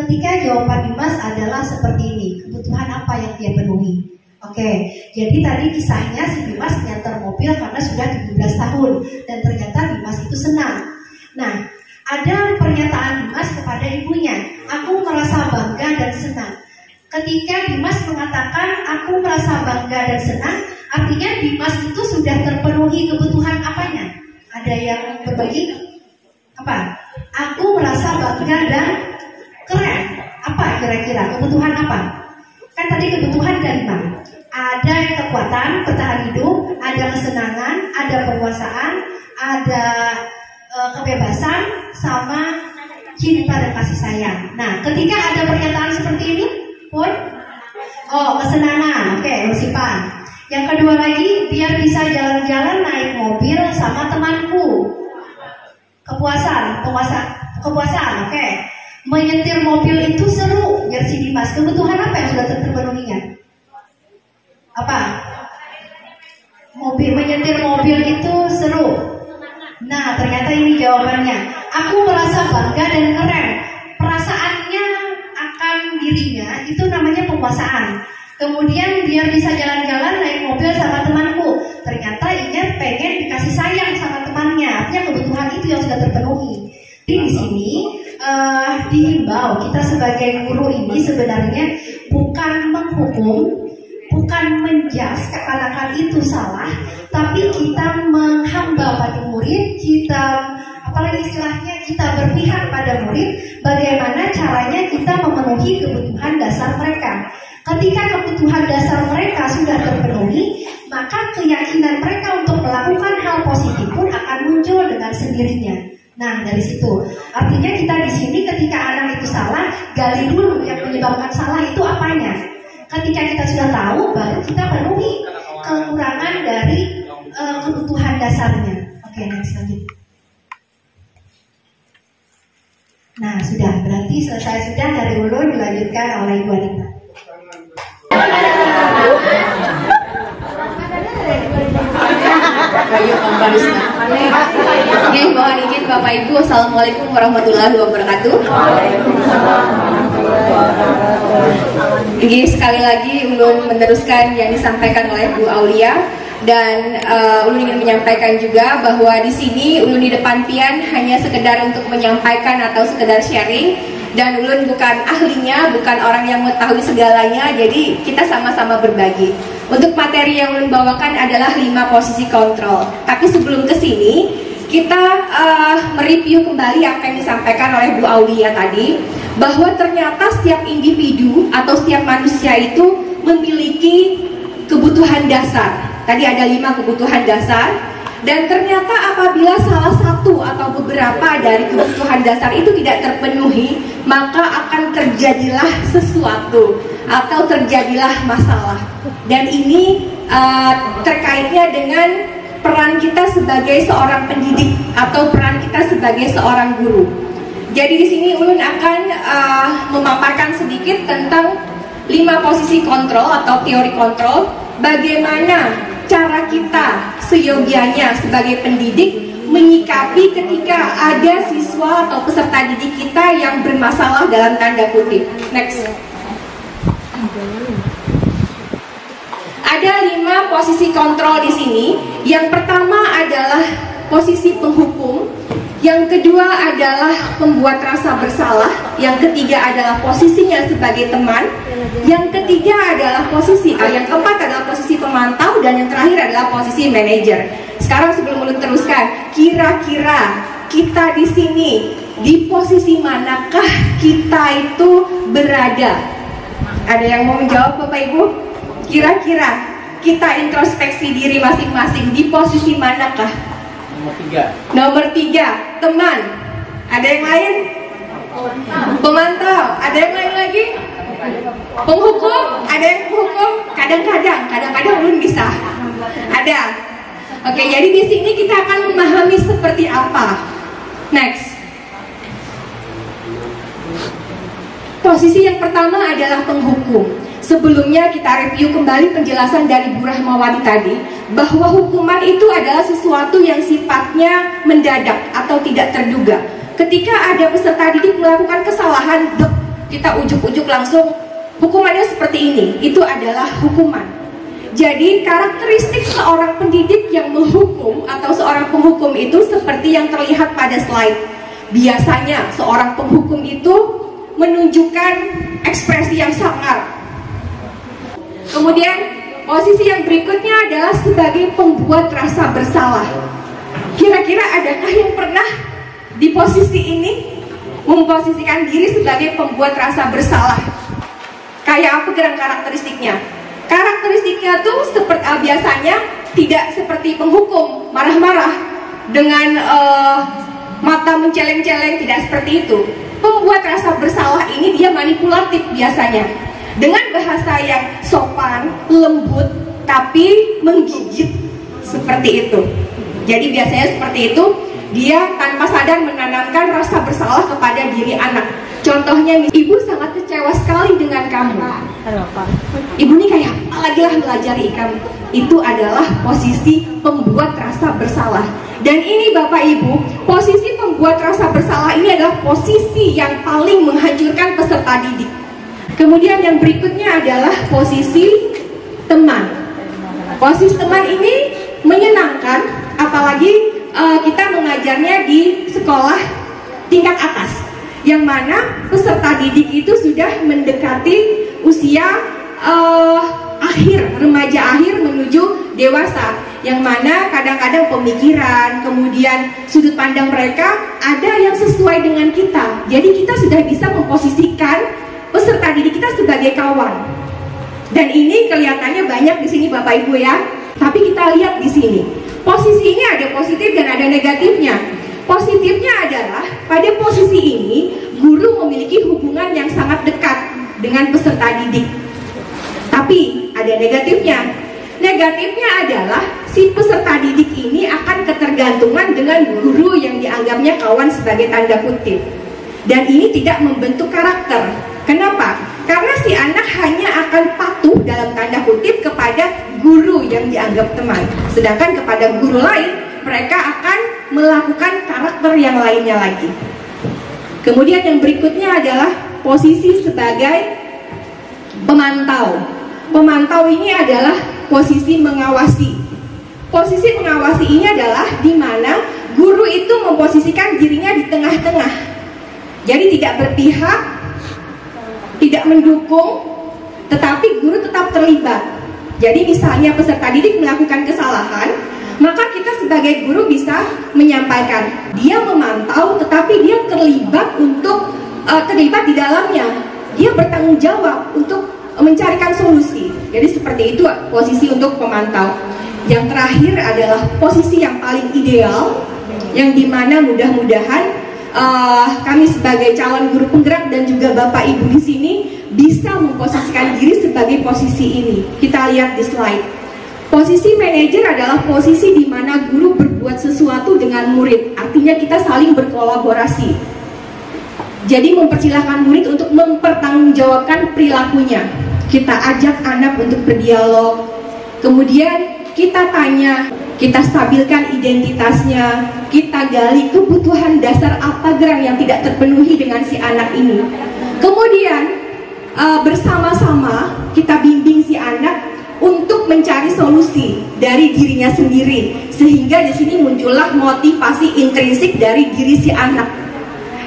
[SPEAKER 4] ketika jawaban Dimas adalah seperti ini, kebutuhan apa yang dia penuhi. Oke, jadi tadi kisahnya si Dimas nyetir mobil karena sudah 17 tahun dan ternyata Dimas itu senang. Nah, ada pernyataan Dimas kepada ibunya, aku merasa bangga dan senang. Ketika Dimas mengatakan aku merasa bangga dan senang, artinya Dimas itu sudah terpenuhi kebutuhan apanya? Ada yang berbagi? Apa? Aku merasa bangga dan keren. Apa kira-kira? Kebutuhan apa? Kan tadi kebutuhan ada 5. Ada kekuatan, bertahan hidup, ada kesenangan, ada penguasaan, ada kebebasan, sama cinta dan kasih sayang. Nah, ketika ada pernyataan seperti ini, pun kesenangan. Oke, Lusipan. Yang kedua lagi, biar bisa jalan-jalan naik mobil sama temanku. Kepuasan. Oke. Menyetir mobil itu seru. Jersey Dimas. Kebutuhan apa yang sudah terpenuhinya? Apa? Menyetir mobil itu seru. Nah, ternyata ini jawabannya. Aku merasa bangga dan keren. Perasaannya akan dirinya itu namanya penguasaan. Kemudian biar bisa jalan-jalan naik mobil sama temanku. Ternyata ia pengen dikasih sayang sama temannya. Artinya kebutuhan itu yang sudah terpenuhi. Di sini dihimbau kita sebagai guru ini sebenarnya bukan menghukum, bukan menjas seakan-akan itu salah, tapi kita menghamba pada murid, kita apalagi istilahnya kita berpihak pada murid, bagaimana caranya kita memenuhi kebutuhan dasar mereka. Ketika kebutuhan dasar mereka sudah terpenuhi, maka keyakinan mereka untuk melakukan hal positif pun akan muncul dengan sendirinya. Nah, dari situ artinya kita di sini ketika anak itu salah, gali dulu yang menyebabkan salah itu apanya. Ketika kita sudah tahu, baru kita penuhi kekurangan dari kebutuhan dasarnya. Oke, next lagi. Nah, sudah berarti selesai sudah dari Ulun, dilanjutkan oleh Ibu Anita.
[SPEAKER 2] Oke, mohon izin Bapak Ibu. Assalamualaikum warahmatullahi wabarakatuh. Jadi sekali lagi Ulun meneruskan yang disampaikan oleh Bu Aulia, dan Ulun ingin menyampaikan juga bahwa di sini Ulun di depan pian hanya sekedar untuk menyampaikan atau sekedar sharing, dan Ulun bukan ahlinya, bukan orang yang mengetahui segalanya, jadi kita sama-sama berbagi. Untuk materi yang Ulun bawakan adalah 5 posisi kontrol. Tapi sebelum ke sini, kita mereview kembali apa yang disampaikan oleh Bu Aulia tadi, bahwa ternyata setiap individu atau setiap manusia itu memiliki kebutuhan dasar. Tadi ada 5 kebutuhan dasar, dan ternyata apabila salah satu atau beberapa dari kebutuhan dasar itu tidak terpenuhi, maka akan terjadilah sesuatu atau terjadilah masalah. Dan ini terkaitnya dengan peran kita sebagai seorang pendidik atau peran kita sebagai seorang guru. Jadi di sini Ulun akan memaparkan sedikit tentang 5 posisi kontrol atau teori kontrol, bagaimana cara kita seyogianya sebagai pendidik menyikapi ketika ada siswa atau peserta didik kita yang bermasalah dalam tanda kutip. Next. Ada 5 posisi kontrol di sini. Yang pertama adalah posisi penghukum, yang kedua adalah membuat rasa bersalah, yang ketiga adalah posisinya sebagai teman, yang ketiga adalah yang keempat adalah posisi pemantau, dan yang terakhir adalah posisi manajer. Sekarang sebelum Ulun teruskan, kira-kira kita di sini di posisi manakah kita itu berada? Ada yang mau menjawab Bapak Ibu? Kira-kira kita introspeksi diri masing-masing, di posisi manakah? Nomor 3, teman. Ada yang lain? Pemantau. Ada yang lain lagi? Penghukum. Ada yang penghukum? Kadang-kadang Ulun bisa. Ada. Oke, jadi di sini kita akan memahami seperti apa. Next. Posisi yang pertama adalah penghukum. Sebelumnya kita review kembali penjelasan dari Bu Rahmawati tadi, bahwa hukuman itu adalah sesuatu yang sifatnya mendadak atau tidak terduga. Ketika ada peserta didik melakukan kesalahan, kita ujuk-ujuk langsung hukumannya seperti ini. Itu adalah hukuman. Jadi karakteristik seorang pendidik yang menghukum atau seorang penghukum itu seperti yang terlihat pada slide. Biasanya seorang penghukum itu menunjukkan ekspresi yang sangar. Kemudian posisi yang berikutnya adalah sebagai pembuat rasa bersalah. Kira-kira adakah yang pernah di posisi ini memposisikan diri sebagai pembuat rasa bersalah? Kayak apa gerak karakteristiknya? Karakteristiknya tuh seperti biasanya tidak seperti penghukum, marah-marah dengan mata menceleng-celeng, tidak seperti itu. Pembuat rasa bersalah ini dia manipulatif biasanya, dengan bahasa yang sopan, lembut, tapi menggigit seperti itu. Jadi biasanya seperti itu, dia tanpa sadar menanamkan rasa bersalah kepada diri anak. Contohnya, ibu sangat kecewa sekali dengan kamu. Ibu ini kayak apa lagi lah melajari kamu. Itu adalah posisi pembuat rasa bersalah. Dan ini Bapak Ibu, posisi pembuat rasa bersalah ini adalah posisi yang paling menghancurkan peserta didik. Kemudian yang berikutnya adalah posisi teman. Posisi teman ini menyenangkan, apalagi kita mengajarnya di sekolah tingkat atas. yang mana peserta didik itu sudah mendekati usia remaja akhir menuju dewasa, yang mana kadang-kadang pemikiran, kemudian sudut pandang mereka ada yang sesuai dengan kita. Jadi kita sudah bisa memposisikan peserta didik kita sebagai kawan. Dan ini kelihatannya banyak di sini Bapak Ibu ya. Tapi kita lihat di sini, posisi ini ada positif dan ada negatifnya. Positifnya adalah pada posisi ini guru memiliki hubungan yang sangat dekat dengan peserta didik. Tapi ada negatifnya. Negatifnya adalah si peserta didik ini akan ketergantungan dengan guru yang dianggapnya kawan sebagai tanda kutip. Dan ini tidak membentuk karakter. Kenapa? Karena si anak hanya akan patuh dalam tanda kutip kepada guru yang dianggap teman. Sedangkan kepada guru lain, mereka akan melakukan karakter yang lainnya lagi. Kemudian yang berikutnya adalah posisi sebagai pemantau. Pemantau ini adalah posisi mengawasi. Posisi mengawasi ini adalah di mana guru itu memposisikan dirinya di tengah-tengah. Jadi tidak berpihak, tidak mendukung, tetapi guru tetap terlibat. Jadi misalnya peserta didik melakukan kesalahan, maka kita sebagai guru bisa menyampaikan. Dia memantau, tetapi dia terlibat terlibat di dalamnya. Dia bertanggung jawab untuk mencarikan solusi. Jadi seperti itu posisi untuk pemantau. Yang terakhir adalah posisi yang paling ideal, yang dimana mudah-mudahan kami sebagai calon guru penggerak dan juga Bapak Ibu di sini bisa memposisikan diri sebagai posisi ini. Kita lihat di slide. Posisi manajer adalah posisi di mana guru berbuat sesuatu dengan murid. Artinya kita saling berkolaborasi. Jadi mempersilahkan murid untuk mempertanggungjawabkan perilakunya. Kita ajak anak untuk berdialog. Kemudian kita tanya, kita stabilkan identitasnya, kita gali kebutuhan dasar apa gerak yang tidak terpenuhi dengan si anak ini. Kemudian bersama-sama kita bimbing si anak untuk mencari solusi dari dirinya sendiri, sehingga di sini muncullah motivasi intrinsik dari diri si anak.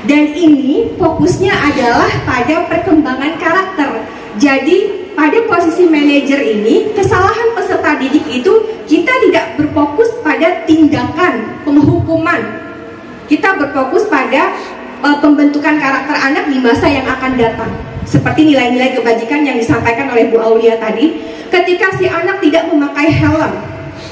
[SPEAKER 2] Dan ini fokusnya adalah pada perkembangan karakter. Jadi pada posisi manajer ini, kesalahan peserta didik itu kita tidak berfokus pada tindakan penghukuman. Kita berfokus pada pembentukan karakter anak di masa yang akan datang. Seperti nilai-nilai kebajikan yang disampaikan oleh Bu Aulia tadi. Ketika si anak tidak memakai helm,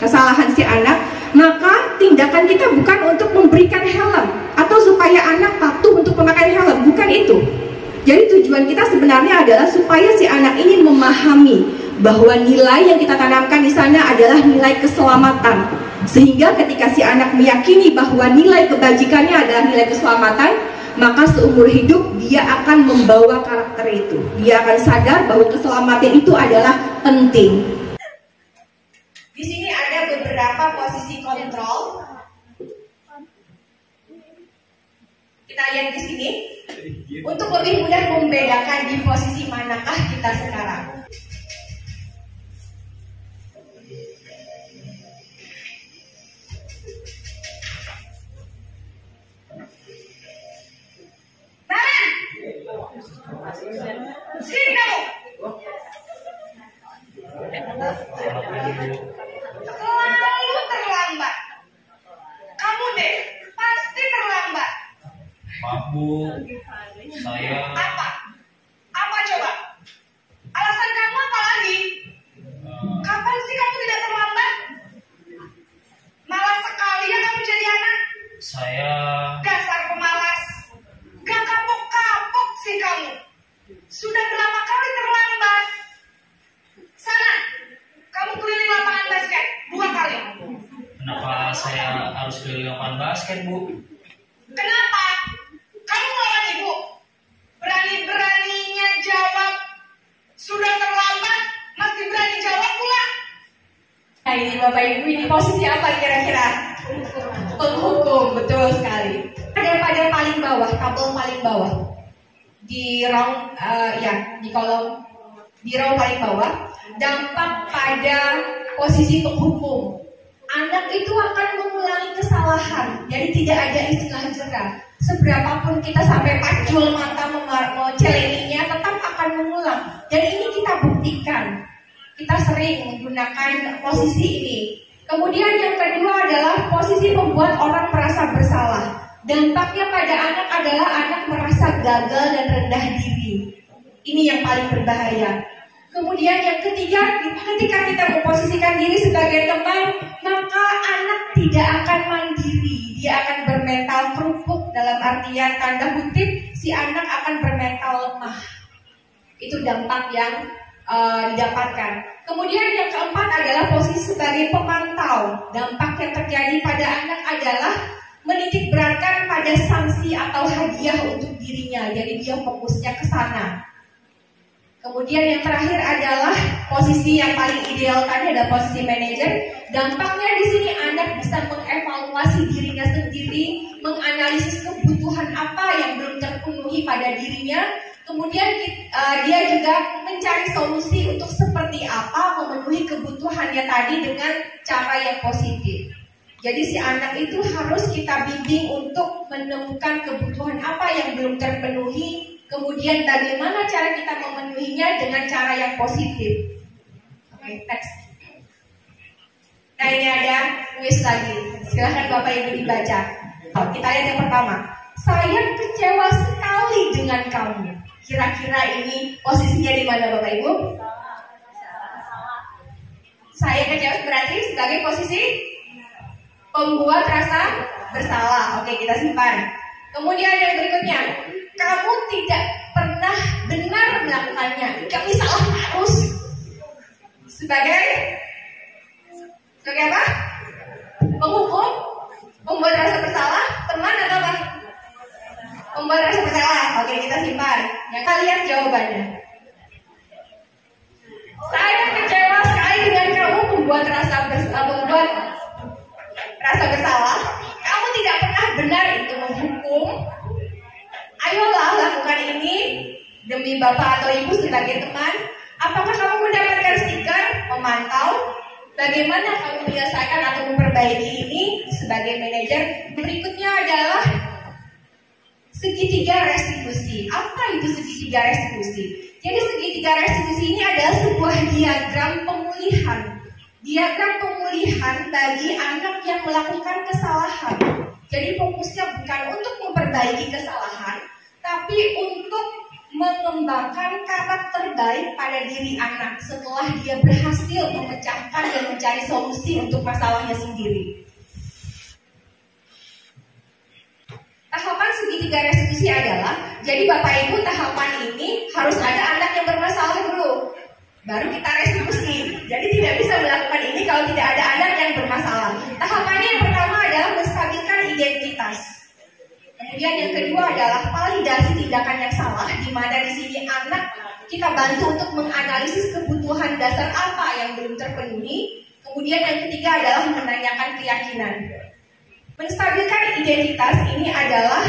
[SPEAKER 2] kesalahan si anak, maka tindakan kita bukan untuk memberikan helm atau supaya anak patuh untuk memakai helm, bukan itu. Jadi tujuan kita sebenarnya adalah supaya si anak ini memahami bahwa nilai yang kita tanamkan di sana adalah nilai keselamatan. Sehingga ketika si anak meyakini bahwa nilai kebajikannya adalah nilai keselamatan, maka seumur hidup dia akan membawa karakter itu. Dia akan sadar bahwa keselamatan itu adalah penting. Di sini ada beberapa posisi kontrol. Kita lihat di sini untuk lebih mudah membedakan di posisi manakah kita sekarang. Naran, sini kamu. Selalu terlambat. Kamu deh pasti terlambat.
[SPEAKER 9] Maaf Bu, saya...
[SPEAKER 2] Apa? Apa coba? Alasan kamu apa lagi? Kapan sih kamu tidak terlambat? Malas sekali ya kamu jadi anak.
[SPEAKER 9] Saya...
[SPEAKER 2] Dasar pemalas. Gak kapok-kapok sih kamu. Sudah berapa kali terlambat? Sana, kamu keliling lapangan basket 2 kali.
[SPEAKER 9] Kenapa saya harus keliling lapangan basket Bu?
[SPEAKER 2] Kenapa? Kamu ngelawan ibu? Berani-beraninya jawab. Sudah terlambat, masih berani jawab pula. Nah ini Bapak Ibu, ini posisi apa kira-kira? Penghukum, betul sekali. Pada paling bawah, tabel paling bawah. Di round, di kolom, di round paling bawah. Dampak pada posisi penghukum. Anak itu akan mengulangi kesalahan, jadi tidak ada istilah jerah. seberapapun kita sampai pacul mata menceleninya, tetap akan mengulang. Dan ini kita buktikan. Kita sering menggunakan posisi ini. Kemudian yang kedua adalah posisi membuat orang merasa bersalah. Dampaknya pada anak adalah anak merasa gagal dan rendah diri. Ini yang paling berbahaya. Kemudian yang ketiga, ketika kita memposisikan diri sebagai teman, maka anak tidak akan mandiri. Dia akan bermental kerupuk, dalam artian tanda kutip, si anak akan bermental lemah. Itu dampak yang didapatkan. Kemudian yang keempat adalah posisi sebagai pemantau. Dampak yang terjadi pada anak adalah menitik beratkan pada sanksi atau hadiah untuk dirinya. Jadi dia fokusnya ke sana. Kemudian yang terakhir adalah posisi yang paling ideal tadi adalah posisi manajer. Dampaknya di sini anak bisa mengevaluasi dirinya sendiri, menganalisis kebutuhan apa yang belum terpenuhi pada dirinya. Kemudian dia juga mencari solusi untuk seperti apa memenuhi kebutuhannya tadi dengan cara yang positif. Jadi si anak itu harus kita bimbing untuk menemukan kebutuhan apa yang belum terpenuhi. Kemudian bagaimana cara kita memenuhinya dengan cara yang positif. Oke, next. Nah ini ada kuis lagi. Silahkan Bapak Ibu dibaca. Kita lihat yang pertama. Saya kecewa sekali dengan kamu. Kira-kira ini posisinya di mana Bapak Ibu? Saya kecewa berarti sebagai posisi pembuat rasa bersalah. Oke, kita simpan. Kemudian yang berikutnya. Kamu tidak pernah benar melakukannya. Kami salah terus. Sebagai apa? Penghukum, membuat rasa bersalah, teman atau apa? Membuat rasa bersalah. Oke, kita simpan. Yang kalian jawabannya. Saya kecewa sekali dengan kamu membuat rasa bersalah. Kamu tidak pernah benar itu menghukum. Ayolah lakukan ini demi Bapak atau Ibu sebagai teman. Apakah kamu mendapatkan stiker memantau? Bagaimana kamu menyelesaikan atau memperbaiki ini sebagai manajer? Berikutnya adalah segitiga restitusi. Apa itu segitiga restitusi? Jadi segitiga restitusi ini adalah sebuah diagram pemulihan. Diagram pemulihan bagi anak yang melakukan kesalahan. Jadi fokusnya bukan untuk memperbaiki kesalahan, tapi untuk mengembangkan karakter baik pada diri anak setelah dia berhasil memecahkan dan mencari solusi untuk masalahnya sendiri. Tahapan segitiga restitusi adalah, jadi Bapak Ibu tahapan ini harus ada anak yang bermasalah dulu, baru kita restitusi. Jadi tidak bisa melakukan ini kalau tidak ada anak yang bermasalah. Tahapannya yang pertama adalah menstabilkan identitas. Kemudian yang kedua adalah validasi tindakan yang salah, di mana di sini anak kita bantu untuk menganalisis kebutuhan dasar apa yang belum terpenuhi. Kemudian yang ketiga adalah menanyakan keyakinan. Menstabilkan identitas ini adalah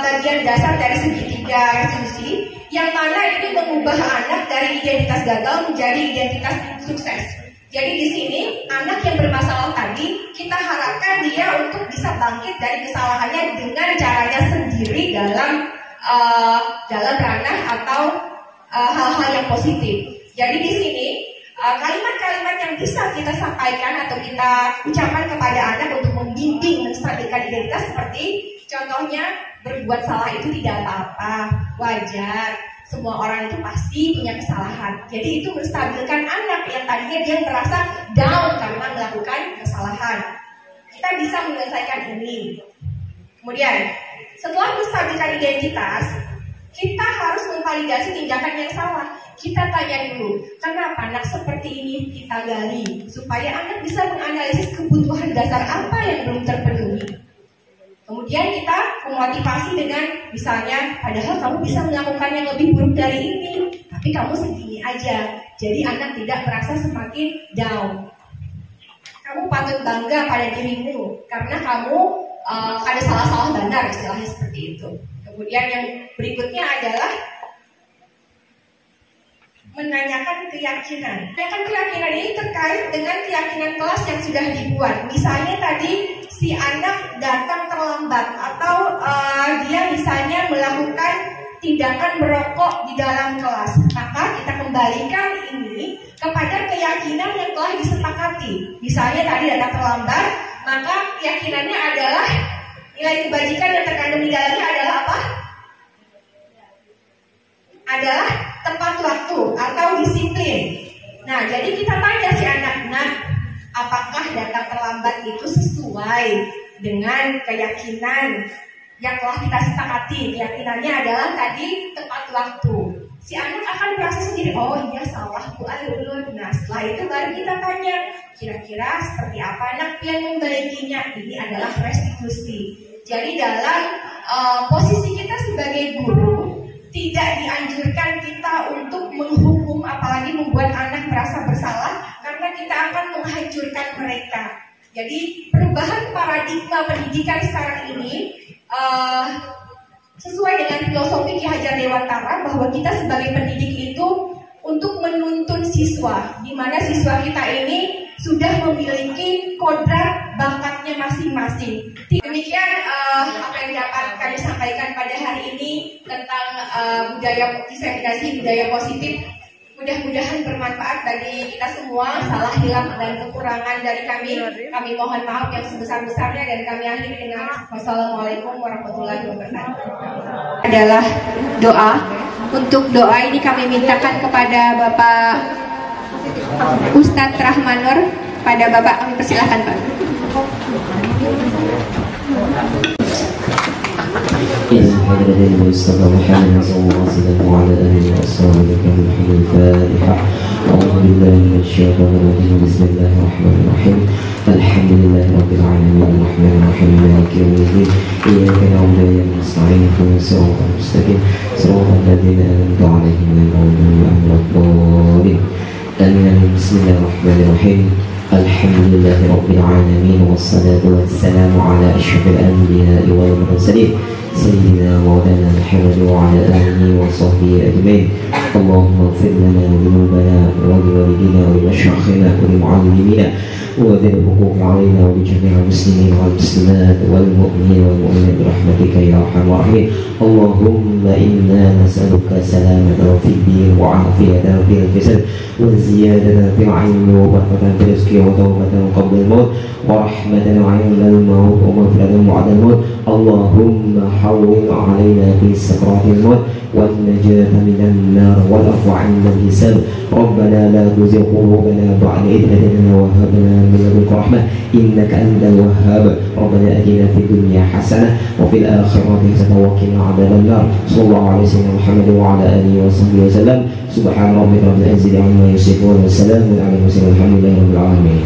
[SPEAKER 2] bagian dasar dari segitiga restitusi, yang mana ini mengubah anak dari identitas gagal menjadi identitas sukses. Jadi di sini anak yang bermasalah tadi kita harapkan dia untuk bisa bangkit dari kesalahannya dengan caranya sendiri dalam ranah atau hal-hal yang positif. Jadi di sini kalimat-kalimat yang bisa kita sampaikan atau kita ucapkan kepada anak untuk membimbing menstabilkan identitas seperti contohnya berbuat salah itu tidak apa-apa, wajar. Semua orang itu pasti punya kesalahan. Jadi itu menstabilkan anak yang tadinya dia merasa down karena melakukan kesalahan. Kita bisa menyelesaikan ini. Kemudian, setelah menstabilkan identitas, kita harus memvalidasi tindakan yang salah. Kita tanya dulu, kenapa anak seperti ini kita gali, supaya anak bisa menganalisis kebutuhan dasar apa yang belum terpenuhi. Kemudian kita memotivasi dengan misalnya, padahal kamu bisa melakukan yang lebih buruk dari ini, tapi kamu segini aja. Jadi anak tidak merasa semakin down. Kamu patut bangga pada dirimu karena kamu ada salah-salah bandar, istilahnya seperti itu. Kemudian yang berikutnya adalah menanyakan keyakinan. Menanyakan keyakinan ini terkait dengan keyakinan kelas yang sudah dibuat. Misalnya tadi si anak datang terlambat atau dia misalnya melakukan tindakan merokok di dalam kelas, maka kita kembalikan ini kepada keyakinan yang telah disepakati. Misalnya tadi datang terlambat, maka keyakinannya adalah nilai kebajikan yang terkandung di dalamnya adalah apa? Adalah tepat waktu atau disiplin. Nah, jadi kita tanya si anak, nah, apakah datang terlambat itu sesuai dengan keyakinan yang telah kita sepakati? Keyakinannya adalah tadi tepat waktu. Si anak akan merasa sendiri, oh iya salah Bu Alun. Nah, setelah itu baru kita tanya, kira-kira seperti apa anak pian membaikinya? Ini adalah restitusi. Jadi dalam posisi kita sebagai guru, tidak dianjurkan kita untuk menghukum, apalagi membuat anak merasa bersalah, karena kita akan menghancurkan mereka. Jadi perubahan paradigma pendidikan sekarang ini sesuai dengan filosofi Ki Hajar Dewantara, bahwa kita sebagai pendidik itu untuk menuntun siswa, di mana siswa kita ini sudah memiliki kodrat bakatnya masing-masing. Demikian apa yang dapat kami sampaikan pada hari ini tentang budaya diseminasi budaya positif. Mudah-mudahan bermanfaat bagi kita semua. Salah, hilang, dan kekurangan dari kami mohon maaf yang sebesar-besarnya, dan kami akhiri dengan wassalamualaikum warahmatullahi wabarakatuh. Adalah doa. Untuk doa ini kami mintakan kepada Bapak Ustadz Rahmanur. Pada Bapak kami persilahkan, Pak.
[SPEAKER 10] Bismillahirrahmanirrahim. Alhamdulillahirabbil alamin arrahmanirrahim maliki yaumiddin iyyaka na'budu wa iyyaka nasta'in ihdinas siratal mustaqim siratal ladzina an'amta 'alaihim ghairil maghdubi 'alaihim. Bismillahirrahmanirrahim. Alhamdulillahirabbil alamin wassalatu wassalamu ala asyrafil anbiya'i wal mursalin sayyidina maulana Muhammad wa ala alihi wa sahbihi ajma'in. Allahumma ighfir lana dhunubana wa liwalidina wa limashayikhina wa limu'allimina wa dhil huquq 'alaina wa li jami'il muslimin wal muslimat wal mu'minina wal mu'minat bi rahmatika ya arhamar rahimin. Allahumma inna nas'aluka salamatan fid din wa 'afiyatan fil jasad wa ziyadatan fil 'ilmi wa barakatan fil rizqi wa tawbatan qabla al-maut wa rahmatan 'inda al-maut wa maghfiratan ba'da al-maut. Allahumma hawwin 'alaina fi sakratil maut wan najata minan nar wal 'afwa 'inda al-hisab. Rabbana la tuzigh qulubana ba'da idh hadaytana wa hab lana min ladunka rahmah innaka antal wahhab. Rabbana atina fid dunya hasanah wa fil akhirati hasanah wa qina 'adzaban nar. Sallallahu alaihi wasallam Muhammad wa ala alihi wa sahbihi wasallam. Subhana rabbika rabbil izzati 'amma yasifun wa salamun 'alal mursalin walhamdulillahi rabbil alamin.